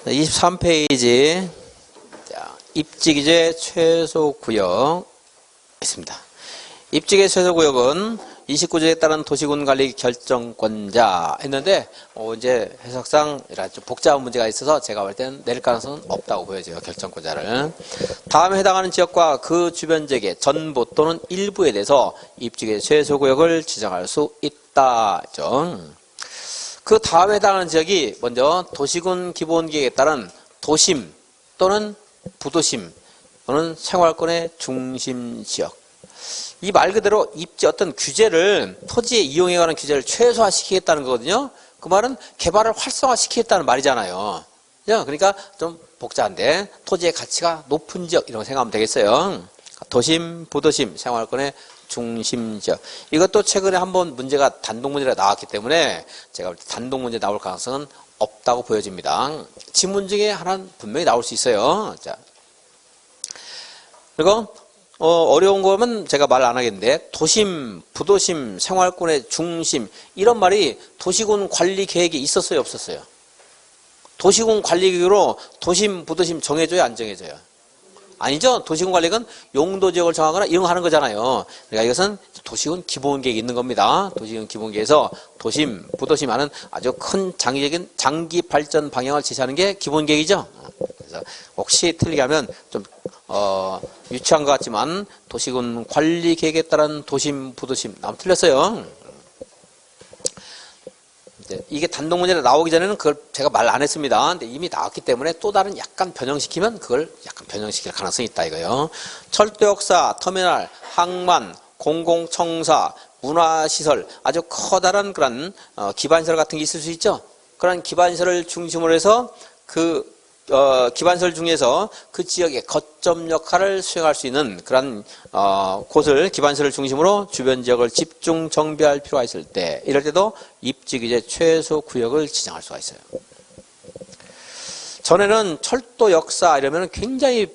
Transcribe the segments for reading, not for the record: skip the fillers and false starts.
23페이지 입지기재 최소구역 있습니다. 입지기재 최소구역은 29조에 따른 도시군관리 결정권자 했는데 이제 해석상 좀 복잡한 문제가 있어서 제가 볼 때는 내릴 가능성은 없다고 보여져요. 결정권자를. 다음에 해당하는 지역과 그 주변 지역의 전부 또는 일부에 대해서 입지기재 최소구역을 지정할 수 있다. 그 다음에 해당하는 지역이 먼저 도시군 기본계획에 따른 도심 또는 부도심 또는 생활권의 중심지역. 이 말 그대로 입지 어떤 규제를 토지의 이용에 관한 규제를 최소화시키겠다는 거거든요. 그 말은 개발을 활성화시키겠다는 말이잖아요. 그러니까 좀 복잡한데 토지의 가치가 높은 지역 이런 거 생각하면 되겠어요. 도심, 부도심, 생활권의 중심지역. 이것도 최근에 한번 문제가 단독 문제가 나왔기 때문에 제가 볼 때 단독 문제 나올 가능성은 없다고 보여집니다. 지문 중에 하나는 분명히 나올 수 있어요. 자. 그리고 어려운 거면 제가 말 안 하겠는데 도심, 부도심, 생활권의 중심 이런 말이 도시군 관리 계획에 있었어요, 없었어요? 도시군 관리 계획으로 도심, 부도심 정해져요, 안 정해져요? 아니죠. 도시군 관리는 용도 지역을 정하거나 이런 거 하는 거잖아요. 그러니까 이것은 도시군 기본계획이 있는 겁니다. 도시군 기본계획에서 도심, 부도심 하는 아주 큰 장기적인 장기 발전 방향을 제시하는 게 기본계획이죠. 그래서 혹시 틀리게 하면 좀 유치한 것 같지만 도시군 관리 계획에 따른 도심, 부도심 아무 틀렸어요. 이게 단독 문제로 나오기 전에는 그걸 제가 말 안 했습니다. 근데 이미 나왔기 때문에 또 다른 약간 변형시키면 그걸 약간 변형시킬 가능성이 있다 이거예요. 철도역사, 터미널, 항만, 공공청사, 문화시설 아주 커다란 그런 기반시설 같은 게 있을 수 있죠. 그런 기반시설을 중심으로 해서 그 기반시설 중에서 그 지역의 거점 역할을 수행할 수 있는 그런 곳을 기반시설을 중심으로 주변 지역을 집중 정비할 필요가 있을 때 이럴 때도 입지규제 최소 구역을 지정할 수가 있어요. 전에는 철도 역사 이러면 굉장히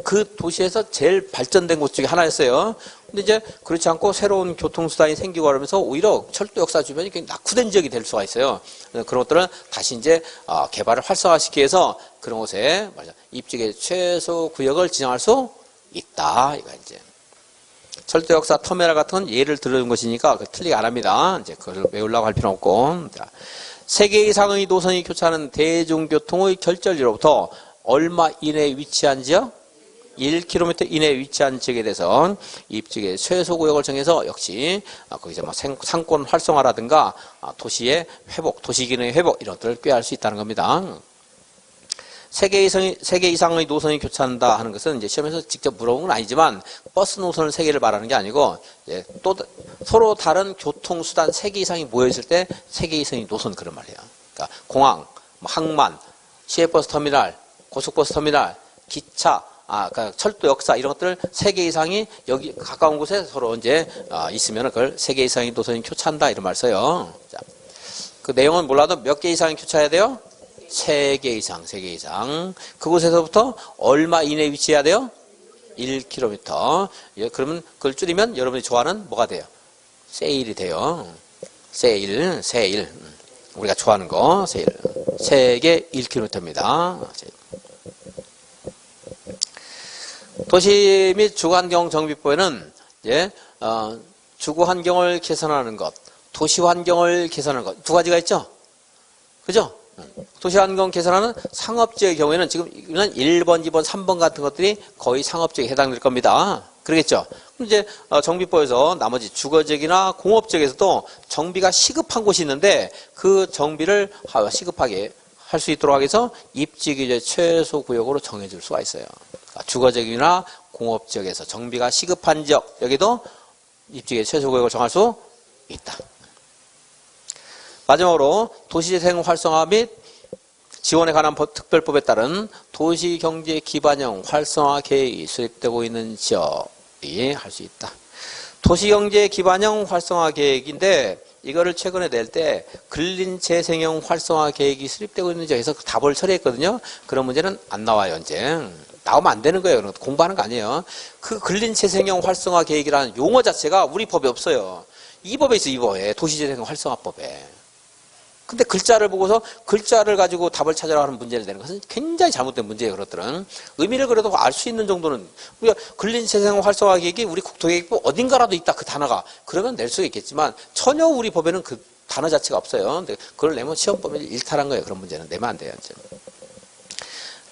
그 도시에서 제일 발전된 곳 중에 하나였어요. 근데 이제 그렇지 않고 새로운 교통수단이 생기고 그러면서 오히려 철도 역사 주변이 굉장히 낙후된 지역이 될 수가 있어요. 그런 것들은 다시 이제 개발을 활성화시키기 위해서 그런 곳에 입지의 최소 구역을 지정할 수 있다. 이거 이제 철도 역사 터미널 같은 건 예를 들어준 것이니까 틀리게 안 합니다. 이제 그걸 외우려고 할 필요는 없고. 자, 3개 이상의 노선이 교차하는 대중교통의 결절지로부터 얼마 이내에 위치한 지역? 1km 이내에 위치한 지역에 대해서 입지의 최소구역을 정해서 역시 거기서 뭐 상권 활성화라든가 도시의 회복, 도시기능의 회복 이런 것들을 꾀할 수 있다는 겁니다. 3개 이상의 노선이 교차한다 하는 것은 이제 시험에서 직접 물어본 건 아니지만 버스 노선을 3개를 말하는 게 아니고 이제 또 서로 다른 교통수단 3개 이상이 모여있을 때 3개 이상의 노선 그런 말이에요. 그러니까 공항, 항만, 시외버스 터미널, 고속버스 터미널, 기차, 그러니까 철도 역사 이런 것들 3개 이상이 여기 가까운 곳에 서로 이제 있으면 그걸 3개 이상의 노선이 교차한다 이런 말 써요. 자, 그 내용은 몰라도 몇 개 이상이 교차해야 돼요? 3개 이상, 3개 이상. 그곳에서부터 얼마 이내에 위치해야 돼요? 1km. 예, 그러면 그걸 줄이면 여러분이 좋아하는 뭐가 돼요? 세일이 돼요. 세일. 우리가 좋아하는 거, 세일. 3개 1km입니다. 도시 및 주거환경정비법에는 이제 주거환경을 개선하는 것, 도시환경을 개선하는 것 두 가지가 있죠. 그죠? 도시환경 개선하는 상업지역의 경우에는 지금 1번, 2번, 3번 같은 것들이 거의 상업지역에 해당될 겁니다. 그러겠죠? 그럼 이제 정비법에서 나머지 주거지역이나 공업지역에서도 정비가 시급한 곳이 있는데 그 정비를 시급하게 할 수 있도록 하기 위해서 입지규제 최소 구역으로 정해줄 수가 있어요. 주거지역이나 공업지역에서 정비가 시급한 지역 여기도 입지규제 최소 구역을 정할 수 있다. 마지막으로 도시재생 활성화 및 지원에 관한 특별법에 따른 도시경제 기반형 활성화 계획이 수립되고 있는 지역이 할 수 있다. 도시경제 기반형 활성화 계획인데 이거를 최근에 낼 때 근린재생형 활성화 계획이 수립되고 있는 지역에서 답을 처리했거든요. 그런 문제는 안 나와요. 이제 나오면 안 되는 거예요. 공부하는 거 아니에요. 그 근린재생형 활성화 계획이라는 용어 자체가 우리 법에 없어요. 이 법에 있어. 이 법에 도시재생 활성화법에. 근데 글자를 보고서 글자를 가지고 답을 찾으라 하는 문제를 내는 것은 굉장히 잘못된 문제예요, 그것들은. 의미를 그래도 알 수 있는 정도는, 우리가 근린재생 활성화 계획이 우리 국토계획부 어딘가라도 있다, 그 단어가. 그러면 낼 수 있겠지만, 전혀 우리 법에는 그 단어 자체가 없어요. 근데 그걸 내면 시험범위 일탈한 거예요, 그런 문제는. 내면 안 돼요, 이제.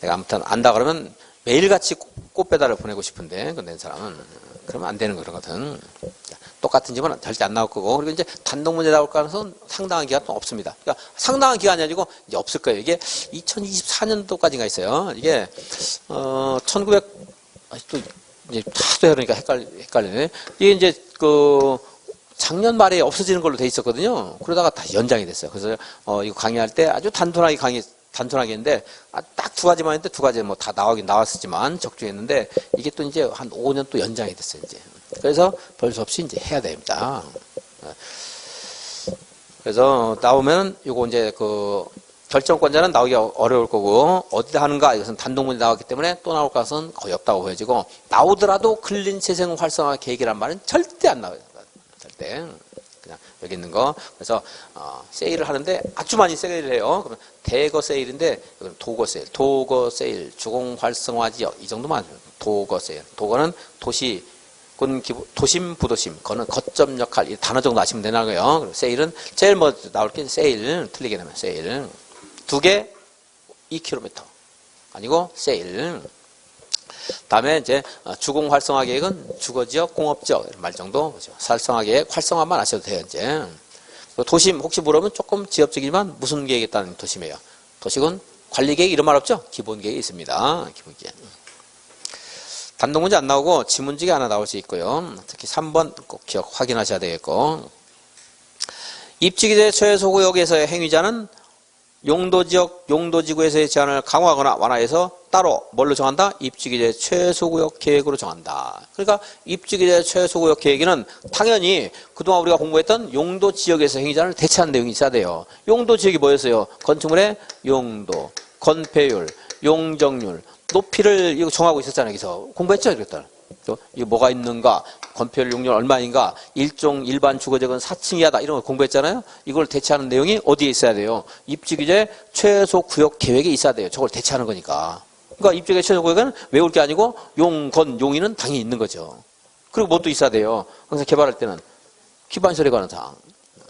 내가 아무튼 안다 그러면 매일같이 꽃배달을 보내고 싶은데, 그 낸 사람은. 그러면 안 되는 거거든. 똑같은 집은 절대 안 나올 거고, 그리고 이제 단독 문제 나올 가능성은 상당한 기간은 없습니다. 그러니까 상당한 기간이 아니고 이제 없을 거예요. 이게 2024년도까지가 있어요. 이게 1900 또 이제 하도 그러니까 헷갈리네. 이게 이제 그 작년 말에 없어지는 걸로 돼 있었거든요. 그러다가 다시 연장이 됐어요. 그래서 이거 강의할 때 아주 단순하게 했는데, 딱 두 가지만 했는데, 두 가지 뭐 다 나왔었지만, 적중했는데, 이게 또 이제 한 5년 또 연장이 됐어요, 이제. 그래서 별 수 없이 이제 해야 됩니다. 그래서 나오면, 요거 이제 그, 결정권자는 나오기 어려울 거고, 어디다 하는가, 이것은 단독문제 나왔기 때문에 또 나올 가능성은 거의 없다고 보여지고, 나오더라도 근린재생 활성화 계획이란 말은 절대 안 나와요. 절대. 그냥 여기 있는 거. 그래서 세일을 하는데 아주 많이 세일을 해요. 그러면 대거 세일인데 여기는 도거 세일, 주공 활성화 지역 이 정도만 도거 세일. 도거는 도심, 부도심. 그거는 거점 역할. 이 단어 정도 아시면 되나고요. 그리고 세일은 제일 먼저 나올 게 세일. 틀리게 되면 세일. 두 개 2km. 아니고 세일. 다음에 이제 주공 활성화 계획은 주거지역, 공업지역 이런 말 정도 보죠. 활성화 계획, 활성화만 하셔도 돼요. 이제 도심 혹시 물어보면 조금 지역적이지만 무슨 계획이 있다는 도심이에요. 도시군 관리 계획 이런 말 없죠? 기본 계획이 있습니다. 기본 계획. 단독 문제 안 나오고 지문지기 하나 나올 수 있고요. 특히 3번 꼭 기억 확인하셔야 되겠고, 입지기재 최소구역에서의 행위자는 용도지역, 용도지구에서의 제한을 강화하거나 완화해서 따로 뭘로 정한다? 입지기재 최소구역 계획으로 정한다. 그러니까 입지기재 최소구역 계획에는 당연히 그동안 우리가 공부했던 용도지역에서 행위자를 대체하는 내용이 있어야 돼요. 용도지역이 뭐였어요? 건축물의 용도, 건폐율, 용적률, 높이를 이거 정하고 있었잖아요. 여기서 공부했죠? 이것들. 이게 뭐가 있는가? 건폐율 용률 얼마인가? 일종 일반 주거지역은 4층 이하다. 이런 거 공부했잖아요. 이걸 대체하는 내용이 어디에 있어야 돼요? 입지기재 최소 구역 계획에 있어야 돼요. 저걸 대체하는 거니까. 그러니까 입지기재 최소 구역은 외울 게 아니고 용, 건, 용의는 당연히 있는 거죠. 그리고 뭐 또 있어야 돼요? 항상 개발할 때는 기반시설에 관한 사항.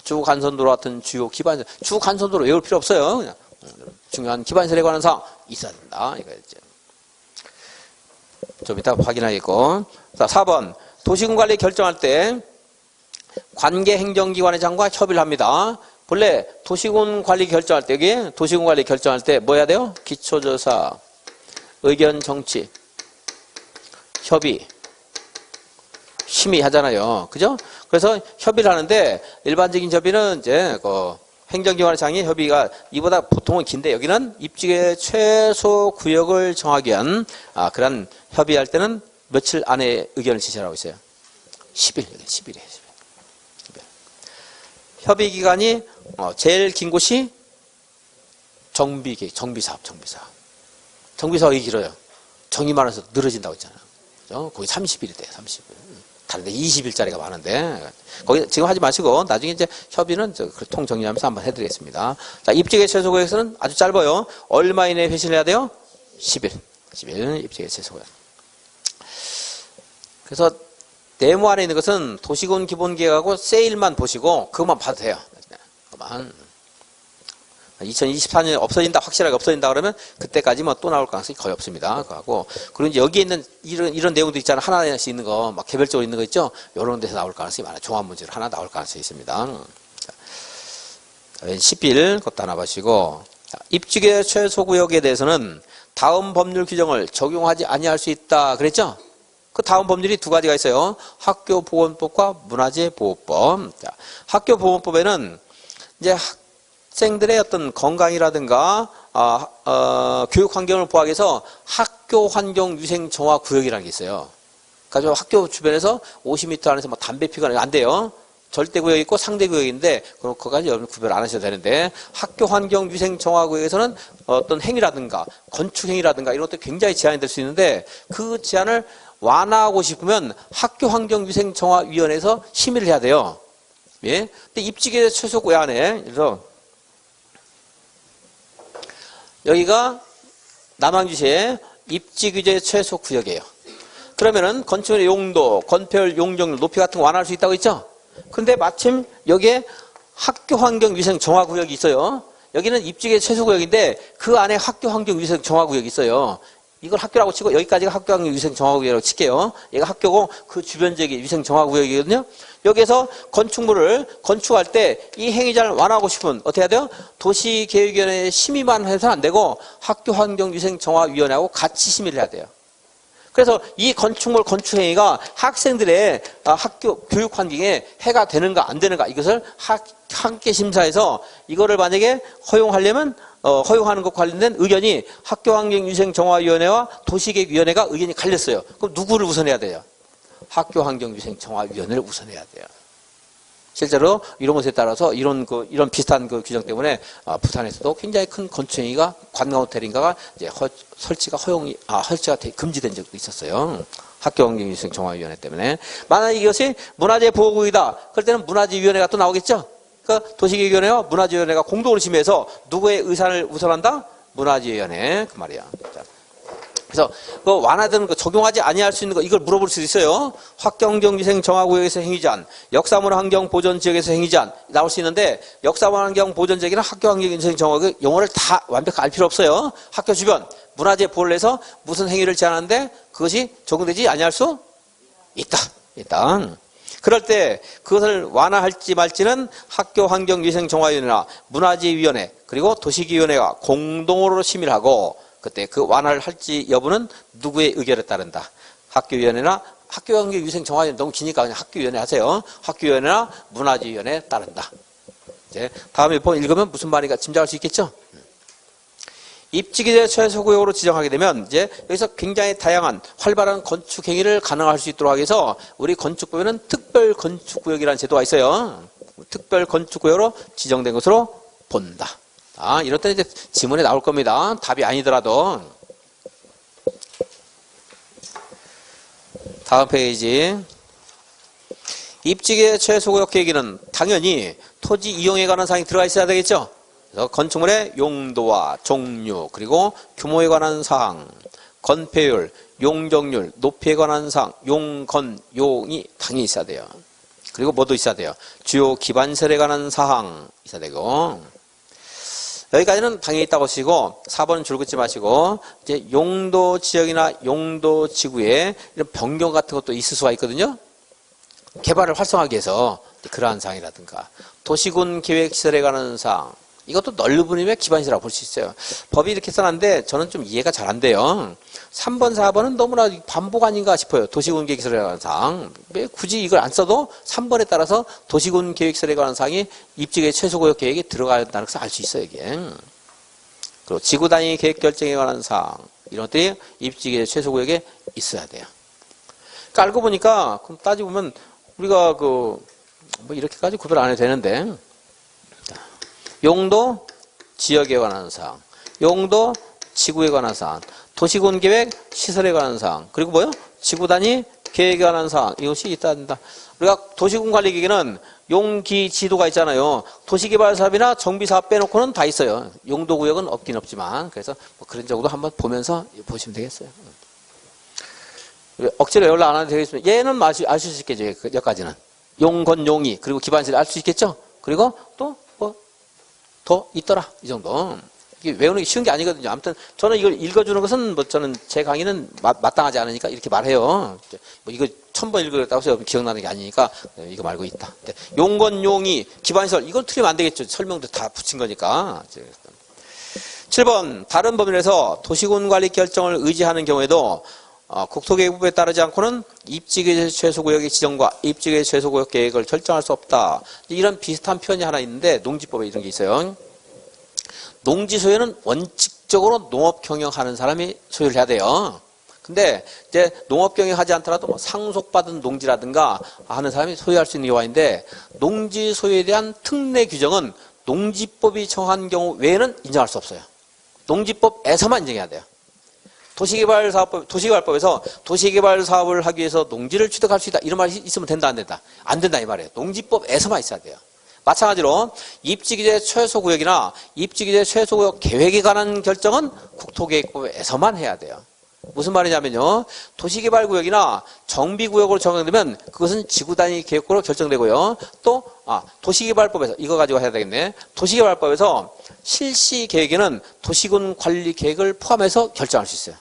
주간선도로 같은 주요 기반시설. 주간선도로 외울 필요 없어요. 그냥 중요한 기반시설에 관한 사항 있어야 된다. 이거였죠. 좀 이따 확인하겠고. 자, 4번. 도시군 관리 결정할 때 관계 행정기관의 장과 협의를 합니다. 본래 도시군 관리 결정할 때, 여기 도시군 관리 결정할 때 뭐 해야 돼요? 기초조사, 의견 정치, 협의, 심의 하잖아요. 그죠? 그래서 협의를 하는데 일반적인 협의는 이제 행정기관의 장의 협의가 이보다 보통은 긴데, 여기는 입지의 최소 구역을 정하기 위한 그런 협의할 때는 며칠 안에 의견을 제시하라고 있어요. 10일, 10일에. 협의 기간이 제일 긴 곳이 정비사업. 정비사업이 길어요. 정이 많아서 늘어진다고 했잖아요. 그죠? 거기 30일이 돼요. 30일. 다른데 20일짜리가 많은데, 거기 지금 하지 마시고 나중에 이제 협의는 통 정리하면서 한번 해드리겠습니다. 자, 입지의 최소 구역에서는 아주 짧아요. 얼마 이내에 회신해야 돼요? 10일 입지의 최소 구역. 그래서 네모 안에 있는 것은 도시군 기본계획하고 세일만 보시고 그것만 봐도 돼요. 그만. 2024년에 없어진다, 확실하게 없어진다 그러면 그때까지 뭐 또 나올 가능성이 거의 없습니다. 그거하고. 그리고 이제 여기에 있는 이런 내용도 있잖아요. 하나씩 있는 거, 막 개별적으로 있는 거 있죠? 이런 데서 나올 가능성이 많아요. 종합 문제로 하나 나올 가능성이 있습니다. 10일, 그것도 하나 보시고. 입지계 최소구역에 대해서는 다음 법률 규정을 적용하지 아니할 수 있다. 그랬죠? 그 다음 법률이 두 가지가 있어요. 학교보건법과 문화재보호법. 자, 학교보건법에는 이제 학생들의 어떤 건강이라든가 교육 환경을 보호하기 위해서 학교 환경 위생 정화 구역이라는 게 있어요. 그래서 학교 주변에서 50m 안에서 뭐 담배 피거나 안 돼요. 절대 구역이 있고 상대 구역인데 그거까지 여러분 구별 안 하셔도 되는데, 학교 환경 위생 정화 구역에서는 어떤 행위라든가 건축 행위라든가 이런 것도 굉장히 제한이 될 수 있는데, 그 제한을 완화하고 싶으면 학교환경위생정화위원회에서 심의를 해야 돼요. 예? 근데 입지계 최소 구역 안에, 그래서 여기가 남항주시의 입지규제 최소 구역이에요. 그러면은 건축물의 용도, 건폐율, 용적률, 높이 같은 거 완화할 수 있다고 했죠? 근데 마침 여기에 학교 환경 위생 정화 구역이 있어요. 여기는 입지규제 최소 구역인데 그 안에 학교 환경 위생 정화 구역이 있어요. 이걸 학교라고 치고 여기까지가 학교 환경 위생 정화 구역이라고 칠게요. 얘가 학교고 그 주변 지역이 위생 정화 구역이거든요. 여기에서 건축물을 건축할 때 이 행위자를 완화하고 싶으면 어떻게 해야 돼요? 도시계획위원회에 심의만 해서는 안 되고 학교 환경 위생 정화 위원회하고 같이 심의를 해야 돼요. 그래서 이 건축물 건축 행위가 학생들의 학교 교육 환경에 해가 되는가 안 되는가 이것을 함께 심사해서 이거를 만약에 허용하려면 허용하는 것과 관련된 의견이 학교환경위생정화위원회와 도시계획위원회가 의견이 갈렸어요. 그럼 누구를 우선해야 돼요? 학교환경위생정화위원회를 우선해야 돼요. 실제로 이런 것에 따라서 이런 비슷한 규정 때문에 부산에서도 굉장히 큰 건축행위가 관광 호텔인가가 이제 설치가 금지된 적도 있었어요. 학교환경위생정화위원회 때문에. 만약 이것이 문화재 보호구역이다. 그럴 때는 문화재위원회가 또 나오겠죠. 그러니까 도시계획위원회와 문화재위원회가 공동으로 심의해서 누구의 의사를 우선한다? 문화재위원회 그 말이야. 자. 그래서 그 완화되는 거 적용하지 아니할 수 있는 거 이걸 물어볼 수도 있어요. 학교환경위생 정화구역에서 행위제한, 역사문화환경 보존지역에서 행위제한 나올 수 있는데 역사문화환경 보존지역이나 학교환경위생 정화구역 용어를 다 완벽히 알 필요 없어요. 학교 주변 문화재 보호를 해서 무슨 행위를 제한하는데 그것이 적용되지 아니할 수 있다. 일단 그럴 때 그것을 완화할지 말지는 학교환경위생정화위원회나 문화재위원회 그리고 도시기위원회가 공동으로 심의를 하고 그때 그 완화를 할지 여부는 누구의 의견에 따른다. 학교위원회나 학교환경위생정화위원회 너무 기니까 그냥 학교위원회 하세요. 학교위원회나 문화재위원회에 따른다. 이제 다음에 읽으면 무슨 말인가 짐작할 수 있겠죠? 입지기재 최소구역으로 지정하게 되면 이제 여기서 굉장히 다양한 활발한 건축 행위를 가능할 수 있도록 하기 위해서 우리 건축법에는 특별 건축구역이라는 제도가 있어요. 특별 건축구역으로 지정된 것으로 본다. 이럴 때 이제 지문에 나올 겁니다. 답이 아니더라도. 다음 페이지. 입지기재 최소구역 계획에는 당연히 토지 이용에 관한 사항이 들어가 있어야 되겠죠? 그래서 건축물의 용도와 종류 그리고 규모에 관한 사항, 건폐율, 용적률, 높이에 관한 사항, 용이 당연히 있어야 돼요. 그리고 뭐도 있어야 돼요? 주요 기반설에 관한 사항 있어야 되고 여기까지는 당연히 있다고 보시고 4번은 줄 긋지 마시고 이제 용도 지역이나 용도 지구에 이런 변경 같은 것도 있을 수가 있거든요. 개발을 활성화하기 위해서 그러한 사항이라든가 도시군 계획시설에 관한 사항 이것도 넓은 의미의 기반시라고 볼 수 있어요. 법이 이렇게 써놨는데 저는 좀 이해가 잘 안 돼요. 3번, 4번은 너무나 반복 아닌가 싶어요. 도시군 계획시설에 관한 사항. 왜 굳이 이걸 안 써도 3번에 따라서 도시군 계획시설에 관한 사항이 입지계 최소구역 계획에 들어간다는 것을 알 수 있어요. 이게. 그리고 지구단위 계획 결정에 관한 사항 이런 것들이 입지계 최소구역에 있어야 돼요. 그러니까 알고 보니까 그럼 따지고 보면 우리가 뭐 이렇게까지 구별 안 해도 되는데 용도 지역에 관한 사항, 용도 지구에 관한 사항, 도시군 계획 시설에 관한 사항, 그리고 뭐요? 지구 단위 계획에 관한 사항 이것이 있다 한다. 우리가 도시군 관리 계획에는 용기 지도가 있잖아요. 도시개발 사업이나 정비 사업 빼놓고는 다 있어요. 용도 구역은 없긴 없지만 그래서 뭐 그런 정도 한번 보면서 보시면 되겠어요. 억지로 연락 안 해도 되겠습니다. 얘는 알 수 있겠죠. 여기까지는 용건 용이 그리고 기반시설 알 수 있겠죠. 그리고 또 더 있더라. 이 정도. 이게 외우는 게 쉬운 게 아니거든요. 아무튼 저는 이걸 읽어주는 것은 저는 제 강의는 마땅하지 않으니까 이렇게 말해요. 이거 1000번 읽었다고 해서 기억나는 게 아니니까 이거 말고 있다. 용건, 용이, 기반시설 이건 틀리면 안 되겠죠. 설명도 다 붙인 거니까. 7번 다른 법률에서 도시군 관리 결정을 의지하는 경우에도 국토계획법에 따르지 않고는 입지계 최소구역의 지정과 입지계 최소구역 계획을 결정할 수 없다. 이런 비슷한 표현이 하나 있는데 농지법에 이런 게 있어요. 농지 소유는 원칙적으로 농업 경영하는 사람이 소유를 해야 돼요. 근데 이제 농업 경영하지 않더라도 뭐 상속받은 농지라든가 하는 사람이 소유할 수 있는 경우가 있는데 농지 소유에 대한 특례 규정은 농지법이 정한 경우 외에는 인정할 수 없어요. 농지법에서만 인정해야 돼요. 도시개발법에서 도시개발 사업을 하기 위해서 농지를 취득할 수 있다. 이런 말이 있으면 된다, 안 된다? 안 된다, 이 말이에요. 농지법에서만 있어야 돼요. 마찬가지로 입지기재 최소구역이나 입지기재 최소구역 계획에 관한 결정은 국토계획법에서만 해야 돼요. 무슨 말이냐면요. 도시개발구역이나 정비구역으로 정정되면 그것은 지구단위 계획구로 결정되고요. 또 도시개발법에서 이거 가지고 해야 되겠네. 도시개발법에서 실시계획에는 도시군 관리계획을 포함해서 결정할 수 있어요.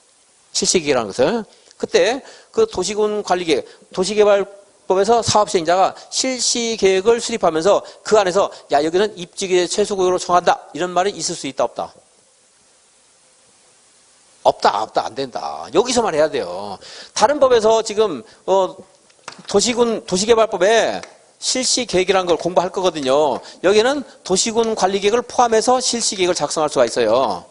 실시계획이라는 것을. 그때 그 도시군 관리계획, 도시개발법에서 사업시행자가 실시계획을 수립하면서 그 안에서 야 여기는 입지기재 최소구역으로 정한다. 이런 말이 있을 수 있다 없다. 없다 안 된다. 여기서만 해야 돼요. 다른 법에서 지금 도시개발법에 실시계획이라는 걸 공부할 거거든요. 여기는 도시군 관리계획을 포함해서 실시계획을 작성할 수가 있어요.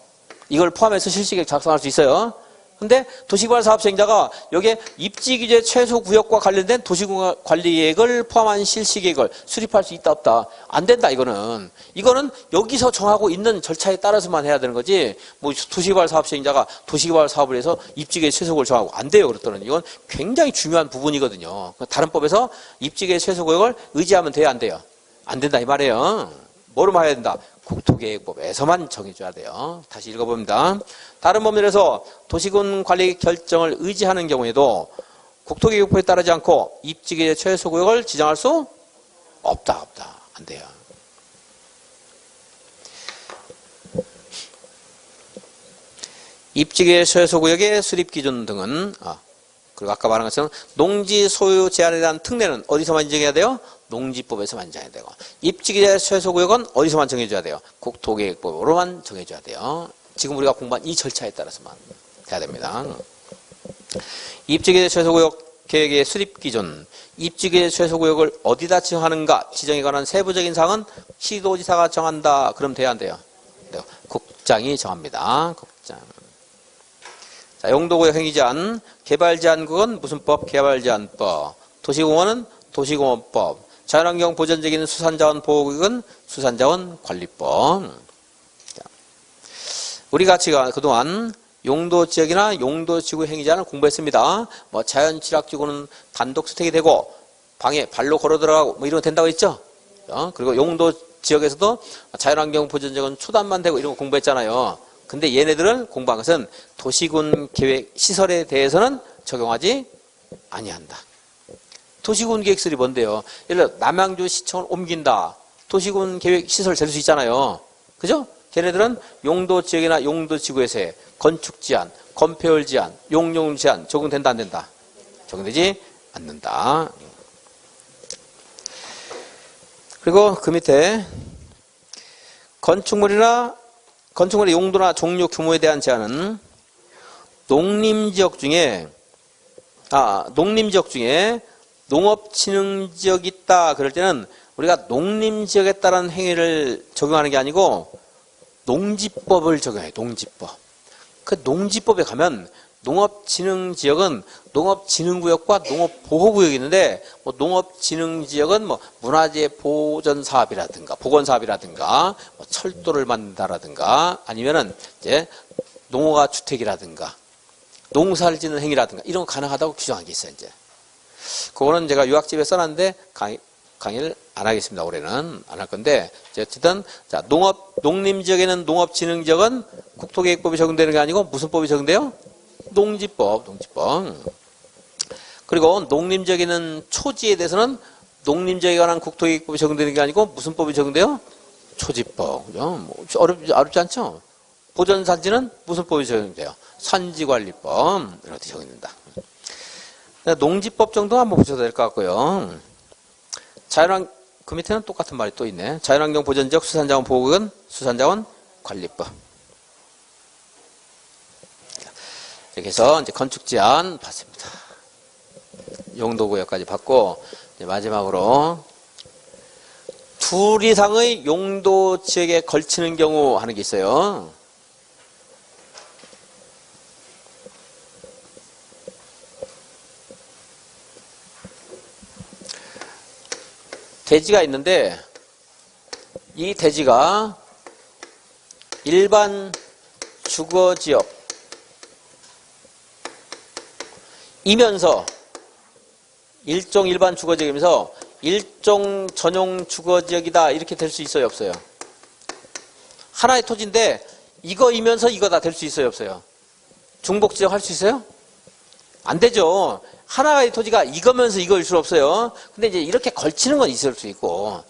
이걸 포함해서 실시계획 작성할 수 있어요. 근데 도시개발 사업시행자가 여기에 입지기재 최소구역과 관련된 도시군 관리계획을 포함한 실시계획을 수립할 수 있다 없다. 안 된다 이거는. 이거는 여기서 정하고 있는 절차에 따라서만 해야 되는 거지. 뭐 도시개발 사업시행자가 도시개발 사업을 해서 입지기재 최소구역을 정하고 안 돼요. 그랬더니 이건 굉장히 중요한 부분이거든요. 다른 법에서 입지기재 최소구역을 의지하면 돼요 안 돼요? 안 된다 이 말이에요. 뭐로 해야 된다? 국토계획법에서만 정해줘야 돼요. 다시 읽어봅니다. 다른 법률에서 도시군 관리 결정을 의지하는 경우에도 국토계획법에 따르지 않고 입지기재 최소구역을 지정할 수 없다. 안 돼요. 입지기재 최소구역의 수립기준 등은 그리고 아까 말한 것처럼 농지 소유 제한에 대한 특례는 어디서만 인정해야 돼요? 농지법에서만 정해야 되고 입지기재 최소구역은 어디서만 정해줘야 돼요? 국토계획법으로만 정해줘야 돼요. 지금 우리가 공부한 이 절차에 따라서만 해야 됩니다. 입지기재 최소구역 계획의 수립기준, 입지기재 최소구역을 어디다 지정하는가 지정에 관한 세부적인 사항은 시도지사가 정한다. 그럼 돼야 안 돼요? 국장이 정합니다. 국장. 자, 용도구역 행위제한, 개발제한국은 무슨 법? 개발제한법. 도시공원은 도시공원법. 자연환경 보전적인 수산자원 보호구역은 수산자원관리법. 우리가 지금 그동안 용도지역이나 용도지구 행위제한을 공부했습니다. 뭐 자연취락지구는 단독주택이 되고 방에 발로 걸어 들어가고 뭐 이런 거 된다고 했죠. 그리고 용도지역에서도 자연환경 보전적인 초단만 되고 이런 거 공부했잖아요. 근데 얘네들은 공부한 것은 도시군 계획 시설에 대해서는 적용하지 아니한다. 도시군 계획설이 뭔데요? 예를 들어 남양주 시청을 옮긴다. 도시군 계획 시설 될 수 있잖아요. 그죠? 걔네들은 용도 지역이나 용도 지구에서의 건축 제한, 건폐율 제한, 용용 제한 적용된다 안 된다? 적용되지 않는다. 그리고 그 밑에 건축물의 용도나 종류, 규모에 대한 제한은 농림지역 중에 농업진흥지역이 있다 그럴 때는 우리가 농림지역에 따른 행위를 적용하는 게 아니고 농지법을 적용해요. 농지법. 그 농지법에 가면 농업진흥지역은 농업진흥구역과 농업보호구역이 있는데 뭐 농업진흥지역은 뭐 문화재 보존사업이라든가 보건사업이라든가 뭐 철도를 만든다라든가 아니면은 이제 농어가 주택이라든가 농사를 짓는 행위라든가 이런 거 가능하다고 규정한 게 있어요. 이제 그거는 제가 유학집에 써놨는데 강의를 안 하겠습니다. 올해는 안 할 건데 어쨌든 자 농림지역에는 농업진흥지역은 국토계획법이 적용되는 게 아니고 무슨 법이 적용돼요? 농지법. 그리고 농림지역에는 초지에 대해서는 농림지역에 관한 국토계획법이 적용되는 게 아니고 무슨 법이 적용돼요? 초지법. 그죠? 뭐 어렵지 않죠? 보전산지는 무슨 법이 적용돼요? 산지관리법. 이렇게 적용된다. 농지법 정도 한번 보셔도 될 것 같고요. 그 밑에는 똑같은 말이 또 있네. 자연환경 보전지역 수산자원 보호구역은 수산자원관리법. 이렇게 해서 이제 건축 제한 봤습니다. 용도구역까지 봤고 이제 마지막으로 둘 이상의 용도 지역에 걸치는 경우 하는 게 있어요. 대지가 있는데 이 대지가 일반 주거지역 이면서 일반 주거지역이면서 일종 전용 주거지역이다 이렇게 될 수 있어요, 없어요? 하나의 토지인데 이거이면서 이거다 될 수 있어요, 없어요? 중복지역 할 수 있어요? 안 되죠. 하나의 토지가 이거면서 이거일 수 없어요. 근데 이제 이렇게 걸치는 건 있을 수 있고,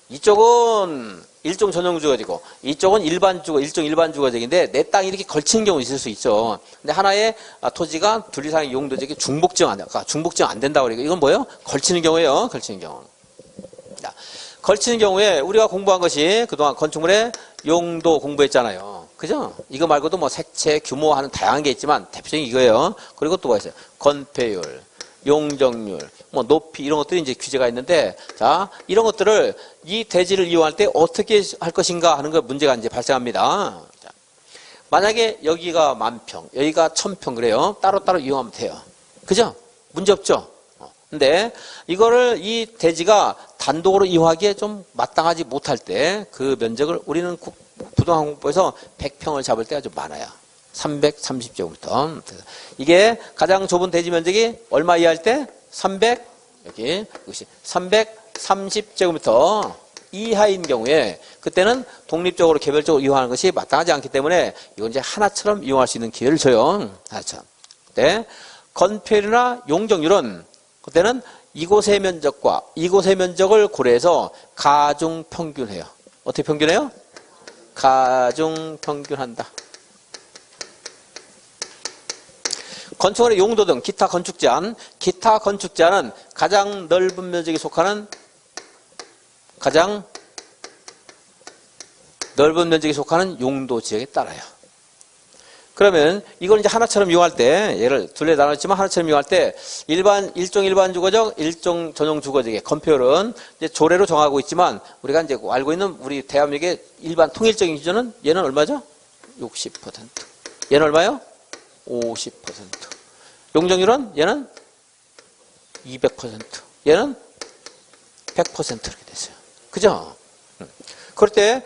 이쪽은 일종 전용 주거지고, 이쪽은 일종 일반 주거지역인데, 내 땅이 이렇게 걸치는 경우 있을 수 있죠. 근데 하나의 토지가 둘 이상의 용도지역이 중복지역 안 된다. 중복지역 안 된다고 그러니까 이건 뭐예요? 걸치는 경우예요. 걸치는 경우. 자, 걸치는 경우에 우리가 공부한 것이 그동안 건축물의 용도 공부했잖아요. 그죠? 이거 말고도 뭐 색채, 규모 하는 다양한 게 있지만 대표적인 이거예요. 그리고 또 뭐가 있어요? 건폐율, 용적률, 뭐 높이 이런 것들이 이제 규제가 있는데, 자, 이런 것들을 이 대지를 이용할 때 어떻게 할 것인가 하는 거 문제가 이제 발생합니다. 자, 만약에 여기가 10,000평, 여기가 1,000평 그래요. 따로따로 이용하면 돼요. 그죠? 문제 없죠? 근데 이거를 이 대지가 단독으로 이용하기에 좀 마땅하지 못할 때 그 면적을 우리는 부동산공부에서 100평을 잡을 때가 좀 많아요. 330제곱미터. 이게 가장 좁은 대지 면적이 얼마 이하일 때? 330제곱미터 이하인 경우에 그때는 독립적으로 개별적으로 이용하는 것이 마땅하지 않기 때문에 이건 이제 하나처럼 이용할 수 있는 기회를 줘요. 하나처럼. 네. 건폐율이나 용적률은 그때는 이곳의 면적과 이곳의 면적을 고려해서 가중 평균해요. 어떻게 평균해요? 가중 평균한다. 건축물의 용도 등 기타 건축 제한, 기타 건축 제한은 가장 넓은 면적에 속하는 용도 지역에 따라요. 그러면 이걸 이제 하나처럼 이용할 때, 얘를 둘레 나눴지만 하나처럼 이용할 때 일종 일반 주거적, 일종 전용 주거적의 건폐율은 이제 조례로 정하고 있지만 우리가 이제 알고 있는 우리 대한민국의 일반 통일적인 기준은 얘는 얼마죠? 60%. 얘는 얼마요? 50%. 용적률은 얘는 200%. 얘는 100% 이렇게 됐어요. 그죠? 그럴 때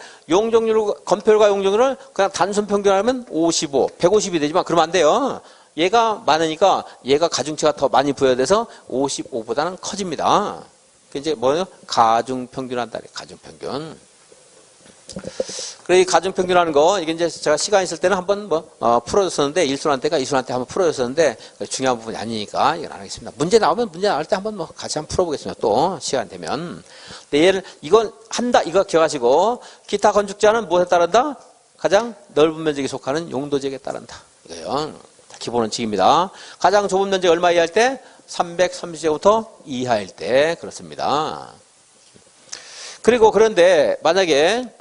건폐율과 용적률을 그냥 단순 평균하면 55, 150이 되지만 그러면 안 돼요. 얘가 많으니까 얘가 가중치가 더 많이 부여돼서 55보다는 커집니다. 그 이제 뭐예요? 가중평균한다. 가중평균. 그래, 이 가중평균하는 거, 이게 이제 제가 시간 있을 때는 한번 풀어줬었는데, 1순환때가 2순환때 한번 풀어줬었는데, 중요한 부분이 아니니까 이건 안 하겠습니다. 문제 나오면 문제 나올 때 한번 같이 한번 풀어보겠습니다. 또, 시간 되면. 근데 얘를, 이건 한다, 이거 기억하시고, 기타 건축자는 무엇에 따른다? 가장 넓은 면적에 속하는 용도지역에 따른다. 이거요. 기본 원칙입니다. 가장 좁은 면적이 얼마 이하일 때? 330제곱미터 이하일 때, 그렇습니다. 그리고 그런데, 만약에,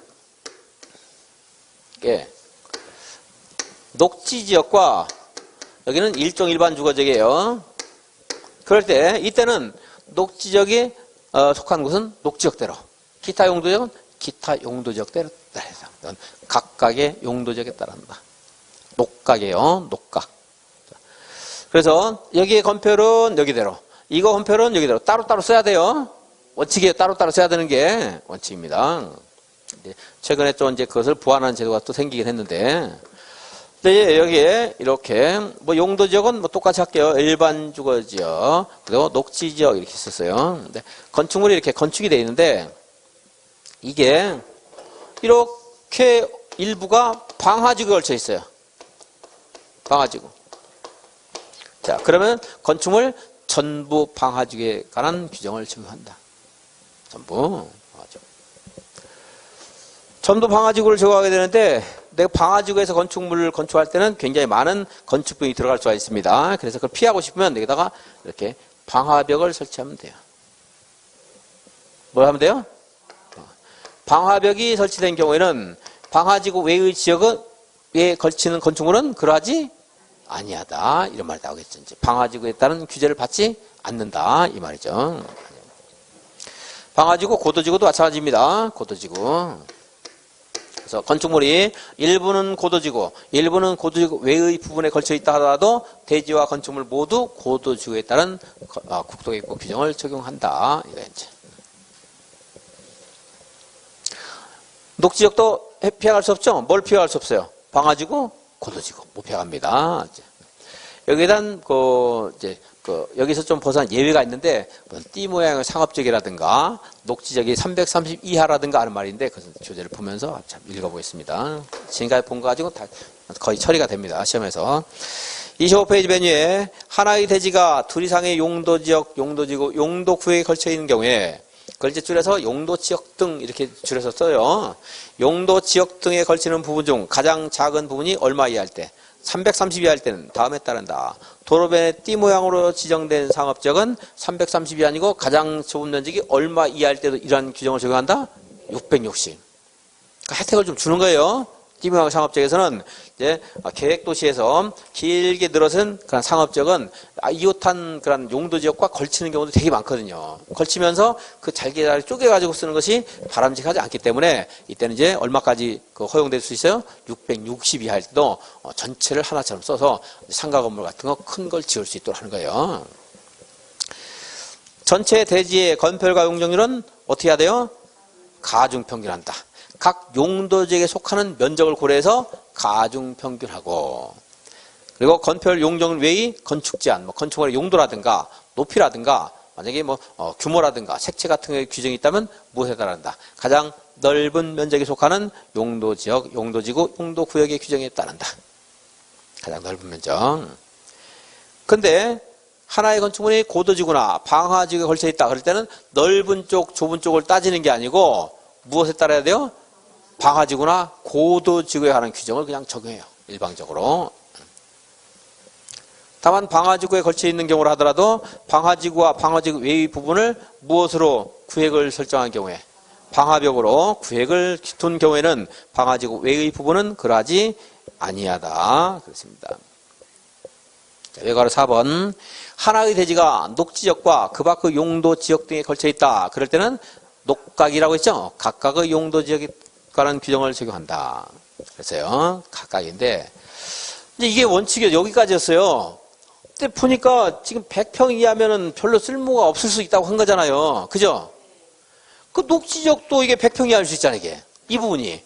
녹지지역과 여기는 일종 일반 주거지역이에요. 그럴 때 이때는 녹지지역이 속한 곳은 녹지역대로, 기타 용도지역은 기타 용도지역대로 따라서 각각의 용도지역에 따른다. 녹각이에요. 녹각. 그래서 여기에 건폐율은 여기대로, 이거 건폐율은 여기대로 따로따로 써야 돼요. 원칙이에요. 따로따로 써야 되는 게 원칙입니다. 최근에 좀 이제 그것을 보완하는 제도가 또 생기긴 했는데, 근데 여기에 이렇게 용도 지역은 똑같이 할게요. 일반 주거 지역, 그리고 녹지 지역 이렇게 있었어요. 근데 건축물이 이렇게 건축이 되어 있는데 이게 이렇게 일부가 방화지구에 걸쳐 있어요. 방화지구. 자, 그러면 건축물 전부 방화지구에 관한 규정을 적용한다. 전부 방화지구를 적용하게 되는데, 내가 방화지구에서 건축물을 건축할 때는 굉장히 많은 건축비용이 들어갈 수가 있습니다. 그래서 그걸 피하고 싶으면 여기다가 이렇게 방화벽을 설치하면 돼요. 뭘 하면 돼요? 방화벽이 설치된 경우에는 방화지구 외의 지역에 걸치는 건축물은 그러하지 아니하다. 이런 말이 나오겠죠. 이제 방화지구에 따른 규제를 받지 않는다. 이 말이죠. 방화지구, 고도지구도 마찬가지입니다. 고도지구. 그래서 건축물이 일부는 고도지구, 일부는 고도지구 외의 부분에 걸쳐 있다 하더라도 대지와 건축물 모두 고도지구에 따른 국토계획법 규정을 적용한다. 이거 이제. 녹지역도 피해갈 수 없죠? 뭘 피해갈 수 없어요? 방화지구, 고도지구 못 피해갑니다. 여기에 대한 여기서 좀 벗어난 예외가 있는데, 띠 모양의 상업적이라든가, 녹지적이 330 이하라든가 하는 말인데, 그 주제를 보면서 읽어보겠습니다. 지금까지 본 거 가지고 다 거의 처리가 됩니다. 시험에서. 25페이지 메뉴에 하나의 대지가 둘 이상의 용도지역, 용도지구, 용도구역에 걸쳐 있는 경우에, 그걸 이제 줄여서 용도지역 등 이렇게 줄여서 써요. 용도지역 등에 걸치는 부분 중 가장 작은 부분이 얼마 이하일 때, 330 이하일 때는 다음에 따른다. 도로변의 띠 모양으로 지정된 상업지역은 330이 아니고 가장 좁은 면적이 얼마 이하일 때도 이러한 규정을 적용한다? 660. 그러니까 혜택을 좀 주는 거예요. 띠 모양 상업지역에서는 이제 계획도시에서 길게 늘어선 그런 상업지역은 이웃한 그런 용도지역과 걸치는 경우도 되게 많거든요. 걸치면서 그 잘게 쪼개가지고 쓰는 것이 바람직하지 않기 때문에 이때는 이제 얼마까지 허용될 수 있어요? 660 이하일 때도 전체를 하나처럼 써서 상가 건물 같은 거 큰 걸 지을 수 있도록 하는 거예요. 전체 대지의 건폐율과 용적률은 어떻게 해야 돼요? 가중평균한다. 각 용도지역에 속하는 면적을 고려해서 가중평균하고, 그리고 건폐율 용적률 외의 건축 제한, 건축물의 용도라든가 높이라든가 만약에 규모라든가 색채 같은 게 규정이 있다면 무엇에 따른다? 가장 넓은 면적에 속하는 용도지역, 용도지구, 용도구역의 규정에 따른다. 가장 넓은 면적. 근데 하나의 건축물이 고도지구나 방화지구에 걸쳐 있다 그럴 때는 넓은 쪽, 좁은 쪽을 따지는 게 아니고 무엇에 따라야 돼요? 방화지구나 고도지구에 관한 규정을 그냥 적용해요. 일방적으로. 다만 방화지구에 걸쳐 있는 경우라 하더라도 방화지구와 방화지구 외의 부분을 무엇으로 구획을 설정한 경우에, 방화벽으로 구획을 둔 경우에는 방화지구 외의 부분은 그러하지 아니하다. 그렇습니다. 외과로 4번. 하나의 대지가 녹지역과 그 밖의 용도지역 등에 걸쳐 있다. 그럴 때는 녹각이라고 했죠? 각각의 용도지역에 관한 규정을 적용한다. 그래서요, 각각인데, 이제 이게 원칙이 여기까지였어요. 근데 보니까 지금 100평 이하면은 별로 쓸모가 없을 수 있다고 한 거잖아요. 그죠? 그 녹지역도 이게 100평 이하일 수 있잖아요, 이게. 이 부분이.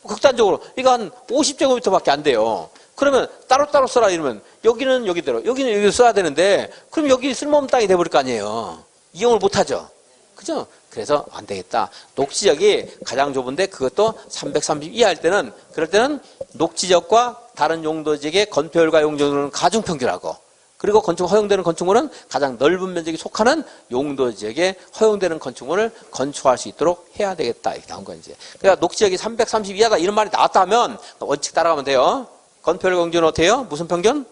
극단적으로. 이거 한 50제곱미터 밖에 안 돼요. 그러면 따로따로 써라 이러면 여기는 여기대로, 여기는 여기로 써야 되는데, 그럼 여기 쓸모없는 땅이 돼버릴 거 아니에요. 이용을 못 하죠. 그죠? 그래서 안 되겠다. 녹지역이 가장 좁은데 그것도 330 이하일 때는, 그럴 때는 녹지역과 다른 용도지역의 건폐율과 용적률은 가중평균하고, 그리고 건축 허용되는 건축물은 가장 넓은 면적이 속하는 용도지역에 허용되는 건축물을 건축할 수 있도록 해야 되겠다. 이렇게 나온 거예요, 이제. 그러니까 녹지역이 330 이하다 이런 말이 나왔다 하면 원칙 따라가면 돼요. 건폐율 용적률은 어떻게 해요? 무슨 평균?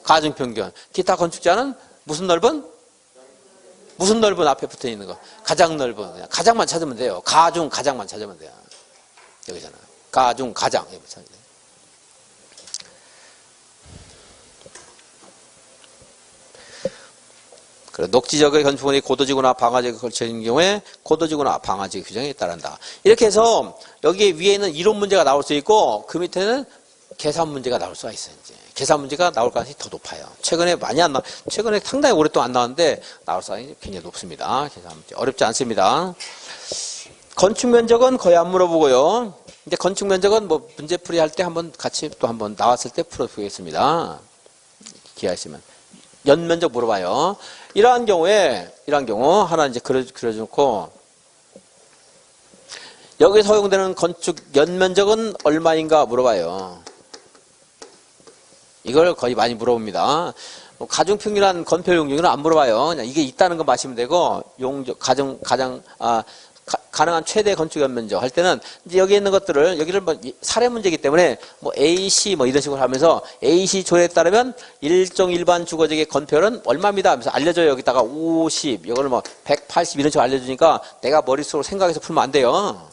가중평균. 기타 건축자는 무슨 넓은? 무슨 넓은 앞에 붙어 있는 거? 가장 넓은. 그냥 가장만 찾으면 돼요. 가중, 가장만 찾으면 돼요. 여기잖아. 가중, 가장. 여기 찾으면 돼요. 녹지역의 건축물이 고도지구나 방화지역에 걸쳐 있는 경우에 고도지구나 방화지역 규정에 따른다. 이렇게 해서 여기 위에 있는 이론 문제가 나올 수 있고 그 밑에는 계산 문제가 나올 수가 있어요. 이제 계산 문제가 나올 가능성이 더 높아요. 최근에 많이 안 나, 최근에 상당히 오랫동안 안 나왔는데 나올 가능성이 굉장히 높습니다. 계산 문제 어렵지 않습니다. 건축 면적은 거의 안 물어보고요. 이제 건축 면적은 문제풀이 할 때 한번 같이 또 한번 나왔을 때 풀어보겠습니다. 기회 있으면. 연면적 물어봐요. 이러한 경우 하나 이제 그려놓고 여기서 허용되는 건축 연면적은 얼마인가 물어봐요. 이걸 거의 많이 물어봅니다. 가중평균한 건폐 용적률은 안 물어봐요. 그냥 이게 있다는 거 마시면 되고 용적 가능한 최대 건축 연면적 할 때는 이제 여기 있는 것들을 여기를 사례 문제이기 때문에 AC 이런 식으로 하면서 AC 조례에 따르면 일정 일반 주거지역의 건폐율은 얼마입니다 하면서 알려줘요. 여기다가 50, 이거를 180 이런 식으로 알려주니까 내가 머릿속으로 생각해서 풀면 안 돼요.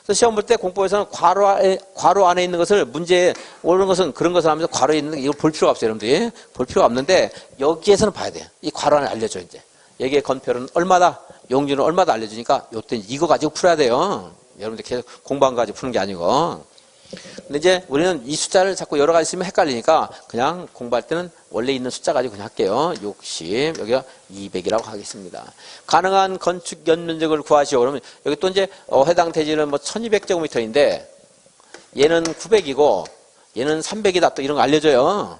그래서 시험 볼 때 공법에서는 괄호 안에 있는 것을 문제에 오는 것은 그런 것을 하면서 괄호에 있는 이걸 볼 필요가 없어요, 여러분들이. 볼 필요가 없는데 여기에서는 봐야 돼요. 이 괄호 안에 알려줘 이제. 여기의 건폐율은 얼마다, 용적률은 얼마다 알려주니까 요때 이거 가지고 풀어야 돼요. 여러분들 계속 공부한 거 가지고 푸는 게 아니고. 근데 이제 우리는 이 숫자를 자꾸 여러 가지 쓰면 헷갈리니까 그냥 공부할 때는 원래 있는 숫자 가지고 그냥 할게요. 60, 여기가 200이라고 하겠습니다. 가능한 건축 연면적을 구하시오. 그러면 여기 또 이제 해당 대지는 1200제곱미터인데 얘는 900이고 얘는 300이다 또 이런 거 알려줘요.